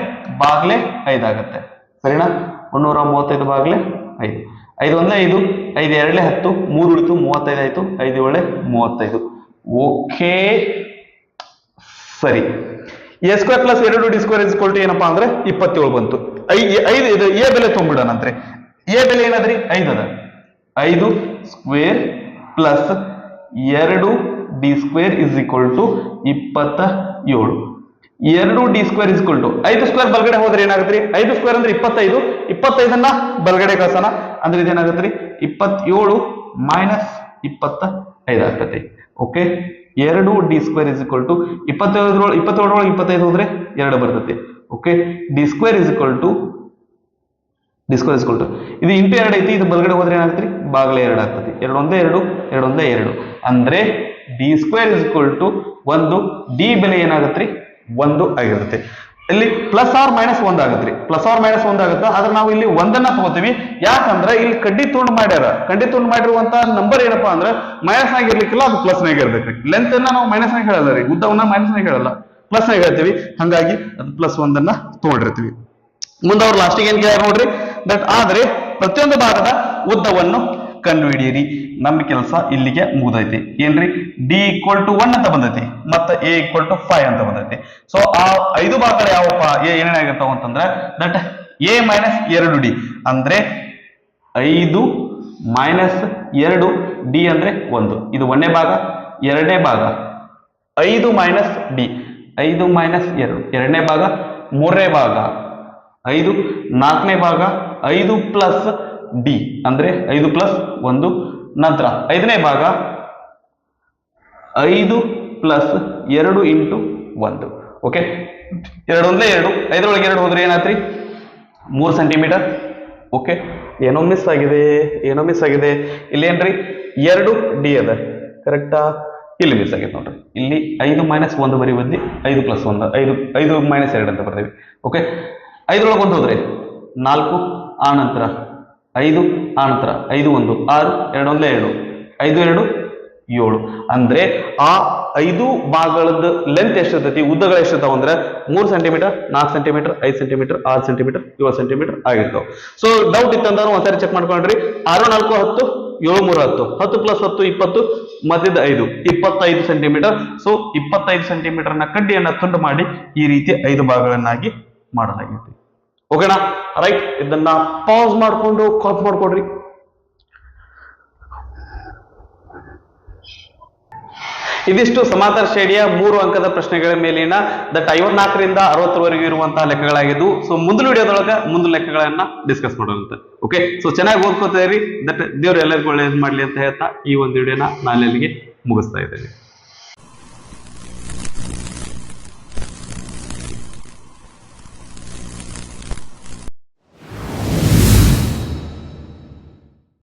A: ಬಾಗ್ಲೆ 5 ಆಗತ್ತೆ. ಸರಿನಾ? 135 ಬಾಗ್ಲೆ 5. 5 1 5, 5 2 10, 3 ಉಳಿತು 35 ಆಯ್ತು, 5 7 35. ಓಕೆ, ಸರಿ. A² plus 2D² is equal to ಏನಪ್ಪಾ ಅಂದ್ರೆ 27 ಬಂತು. 5 ಇದು ಎ ಬೆಲೆ ತುಂಬಿಡೋಣಂತ್ರಿ. ಎ ಬೆಲೆ ಏನಾದ್ರಿ, 5 ಅದ. 5² plus 2D² is equal to 27. 2D² is equal to 5² ಬಲಗಡೆ ಹೋದ್ರೆ ಏನಾಗತ್ರಿ, 5² ಅಂದ್ರೆ 25. 25ನ್ನ ಬಲಗಡೆ ಕಳ್ಸೋಣ ಅಂದ್ರೆ ಇದೇನಾಗತ್ರಿ, 27 ಮೈನಸ್ 25 ಆಗ್ತೈತಿ. Okay, 2D² is equal to 27 25 ಹೋದ್ರೆ 2 ಬರ್ತೈತಿ. Okay, D² is equal to ಇದು ಇಂಟು 2 ಐತಿ, ಇದು ಬಲಗಡೆ ಹೋದ್ರೆ ಏನಾಗ್ತೈತಿ, ಬಾಗ್ಲೆ 2 ಆಗ್ತೈತಿ. 2 1 2 2 1 2 ಅಂದ್ರೆ D² is equal to 1. D ಬೆಲೆ ಏನಾಗತ್ರಿ, 1 ಆಗಿರುತ್ತೆ. ಇಲ್ಲಿ ಪ್ಲಸ್ ಆರ್ ಮೈನಸ್ 1 ಆಗತ್ರಿ, ಪ್ಲಸ್ ಆರ್ ಮೈನಸ್ 1 ಆಗುತ್ತೆ. ಆದ್ರೆ ನಾವು ಇಲ್ಲಿ 1 ತಗೋತೀವಿ, ಯಾಕಂದ್ರೆ ಇಲ್ಲಿ ಕಡ್ಡಿ ತುಂಡು ಮಾಡಿರುವಂತ ನಂಬರ್ ಏನಪ್ಪಾ ಅಂದ್ರೆ ಮೈನಸ್ ಆಗಿರ್ಲಿಕ್ಕಿಲ್ಲ, ಅದು ಪ್ಲಸ್ ನಾಗ ಇರ್ಬೇಕ್ರಿ. ಲೆಂತ್ ಅನ್ನ ನಾವು ಮೈನಸ್ ನಾಗ ಹೇಳಲ್ಲ ರೀ, ಉದ್ದವನ್ನ ಮೈನಸ್ ನಾಗ ಹೇಳಲ್ಲ, ಪ್ಲಸ್ ನಾಗ ಹೇಳ್ತೀವಿ. ಹಂಗಾಗಿ ಅದು +1 ತಗೊಂಡಿರ್ತೀವಿ. ಮುಂದೆ ಅವ್ರು ಲಾಸ್ಟಿಗೆ ಏನ್ ಕೇಳ್ಯಾರ ನೋಡ್ರಿ, ದಟ್ ಆದ್ರೆ ಪ್ರತಿಯೊಂದು ಭಾಗದ ಉದ್ದವನ್ನು ಕಂಡುಹಿಡಿಯಿರಿ. ನಮ್ಮ ಕೆಲಸ ಇಲ್ಲಿಗೆ ಮುಗಿದೈತಿ. ಏನ್ರಿ, D = 1 ಅಂತ ಬಂದೈತಿ, ಮತ್ತೆ A = 5 ಅಂತ ಬಂದೈತಿ. ಸೊ ಆ 5 ಭಾಗಗಳು ಯಾವಪ್ಪ, ಏನೇನಾಗಿರ್ತಾವ ಅಂತಂದ್ರೆ ದಟ್ A - 2D ಅಂದ್ರೆ 5 - 2D ಅಂದ್ರೆ 1. ಇದು 1ನೇ ಭಾಗ, 2ನೇ ಭಾಗ 5 - D, 5 - 2 2ನೇ ಭಾಗ, 3ನೇ ಭಾಗ 5, 4ನೇ ಭಾಗ 5 + D ಅಂದ್ರೆ 5 + 1, ನಂತರ 5ನೇ ಭಾಗ 5 + 2 × 1. ಓಕೆ, 2 1 2, 5ರೊಳಗೆ 2 ಹೋದ್ರೆ ಏನಾತ್ರಿ, 3 ಸೆಂಟಿಮೀಟರ್. ಓಕೆ, ಏನೋ ಮಿಸ್ ಆಗಿದೆ. ಇಲ್ಲಿ ಏನ್ರಿ, 2D ಅದ, ಕರೆಕ್ಟಾ? ಇಲ್ಲಿ ಮಿಸ್ ಆಗೈತೆ ನೋಡ್ರಿ. ಇಲ್ಲಿ 5 - 1 ಬರಿ ಬದ್ಲಿ 5 + 1, 5 - 2 ಅಂತ ಬರ್ತೀವಿ. ಓಕೆ, 5ರೊಳಗೆ 1 ಹೋದ್ರೆ 4, ಆ ನಂತರ 5, ಆ ನಂತರ 5 1 6, 2 1 2, 5 2 7. ಅಂದ್ರೆ ಆ 5 ಭಾಗಗಳದ್ದು ಲೆಂತ್ ಎಷ್ಟಿರ್ತೈತಿ, ಉದ್ದಗಳು ಎಷ್ಟಿರ್ತಾವ ಅಂದ್ರೆ 3 centimetre, 4 centimetre, 5 centimetre, 6 centimetre, 7 centimetre ಆಗಿರ್ತಾವ. ಸೊ ಡೌಟ್ ಇತ್ತಂದ್ರೆ ಒಂದ್ಸರಿ ಚೆಕ್ ಮಾಡ್ಕೊಂಡ್ರಿ. 6 4 10, 7 3 10, 10 + 10 20, ಮಧ್ಯದ 5 25 ಸೆಂಟಿಮೀಟರ್. ಸೊ 25 ಸೆಂಟಿಮೀಟರ್ನ ಕಡ್ಡಿಯನ್ನ ತುಂಡು ಮಾಡಿ ಈ ರೀತಿ 5 ಭಾಗಗಳನ್ನಾಗಿ ಮಾಡಲಾಗಿದೆ. ಓಕೆನಾ? ರೈಟ್, ಇದನ್ನ ಪಾಸ್ ಮಾಡ್ಕೊಂಡು ಕಾಪಿ ಮಾಡ್ಕೊಡ್ರಿ. ಇದಿಷ್ಟು ಸಮಾಂತರ ಶ್ರೇಣಿಯ 3 ಅಂಕದ ಪ್ರಶ್ನೆಗಳ ಮೇಲಿನ ದಟ್ 54ರಿಂದ 60ರವರೆಗೂ ಇರುವಂತಹ ಲೆಕ್ಕಗಳಾಗಿದ್ದು. ಸೊ ಮುಂದಿನ ವಿಡಿಯೋದೊಳಗೆ ಮುಂದಿನ ಲೆಕ್ಕಗಳನ್ನ ಡಿಸ್ಕಸ್ ಮಾಡೋಣ. ಓಕೆ, ಸೊ ಚೆನ್ನಾಗಿ ಓದ್ಕೋತಾ ಇರಿ. ದಟ್ ದೇವ್ರು ಎಲ್ಲರಿಗೂ ಒಳ್ಳೇದು ಮಾಡ್ಲಿ ಅಂತ ಹೇಳ್ತಾ ಈ ಒಂದು ವಿಡಿಯೋನ ನಾನು ಇಲ್ಲಿಗೆ ಮುಗಿಸ್ತಾ ಇದ್ದೇನೆ.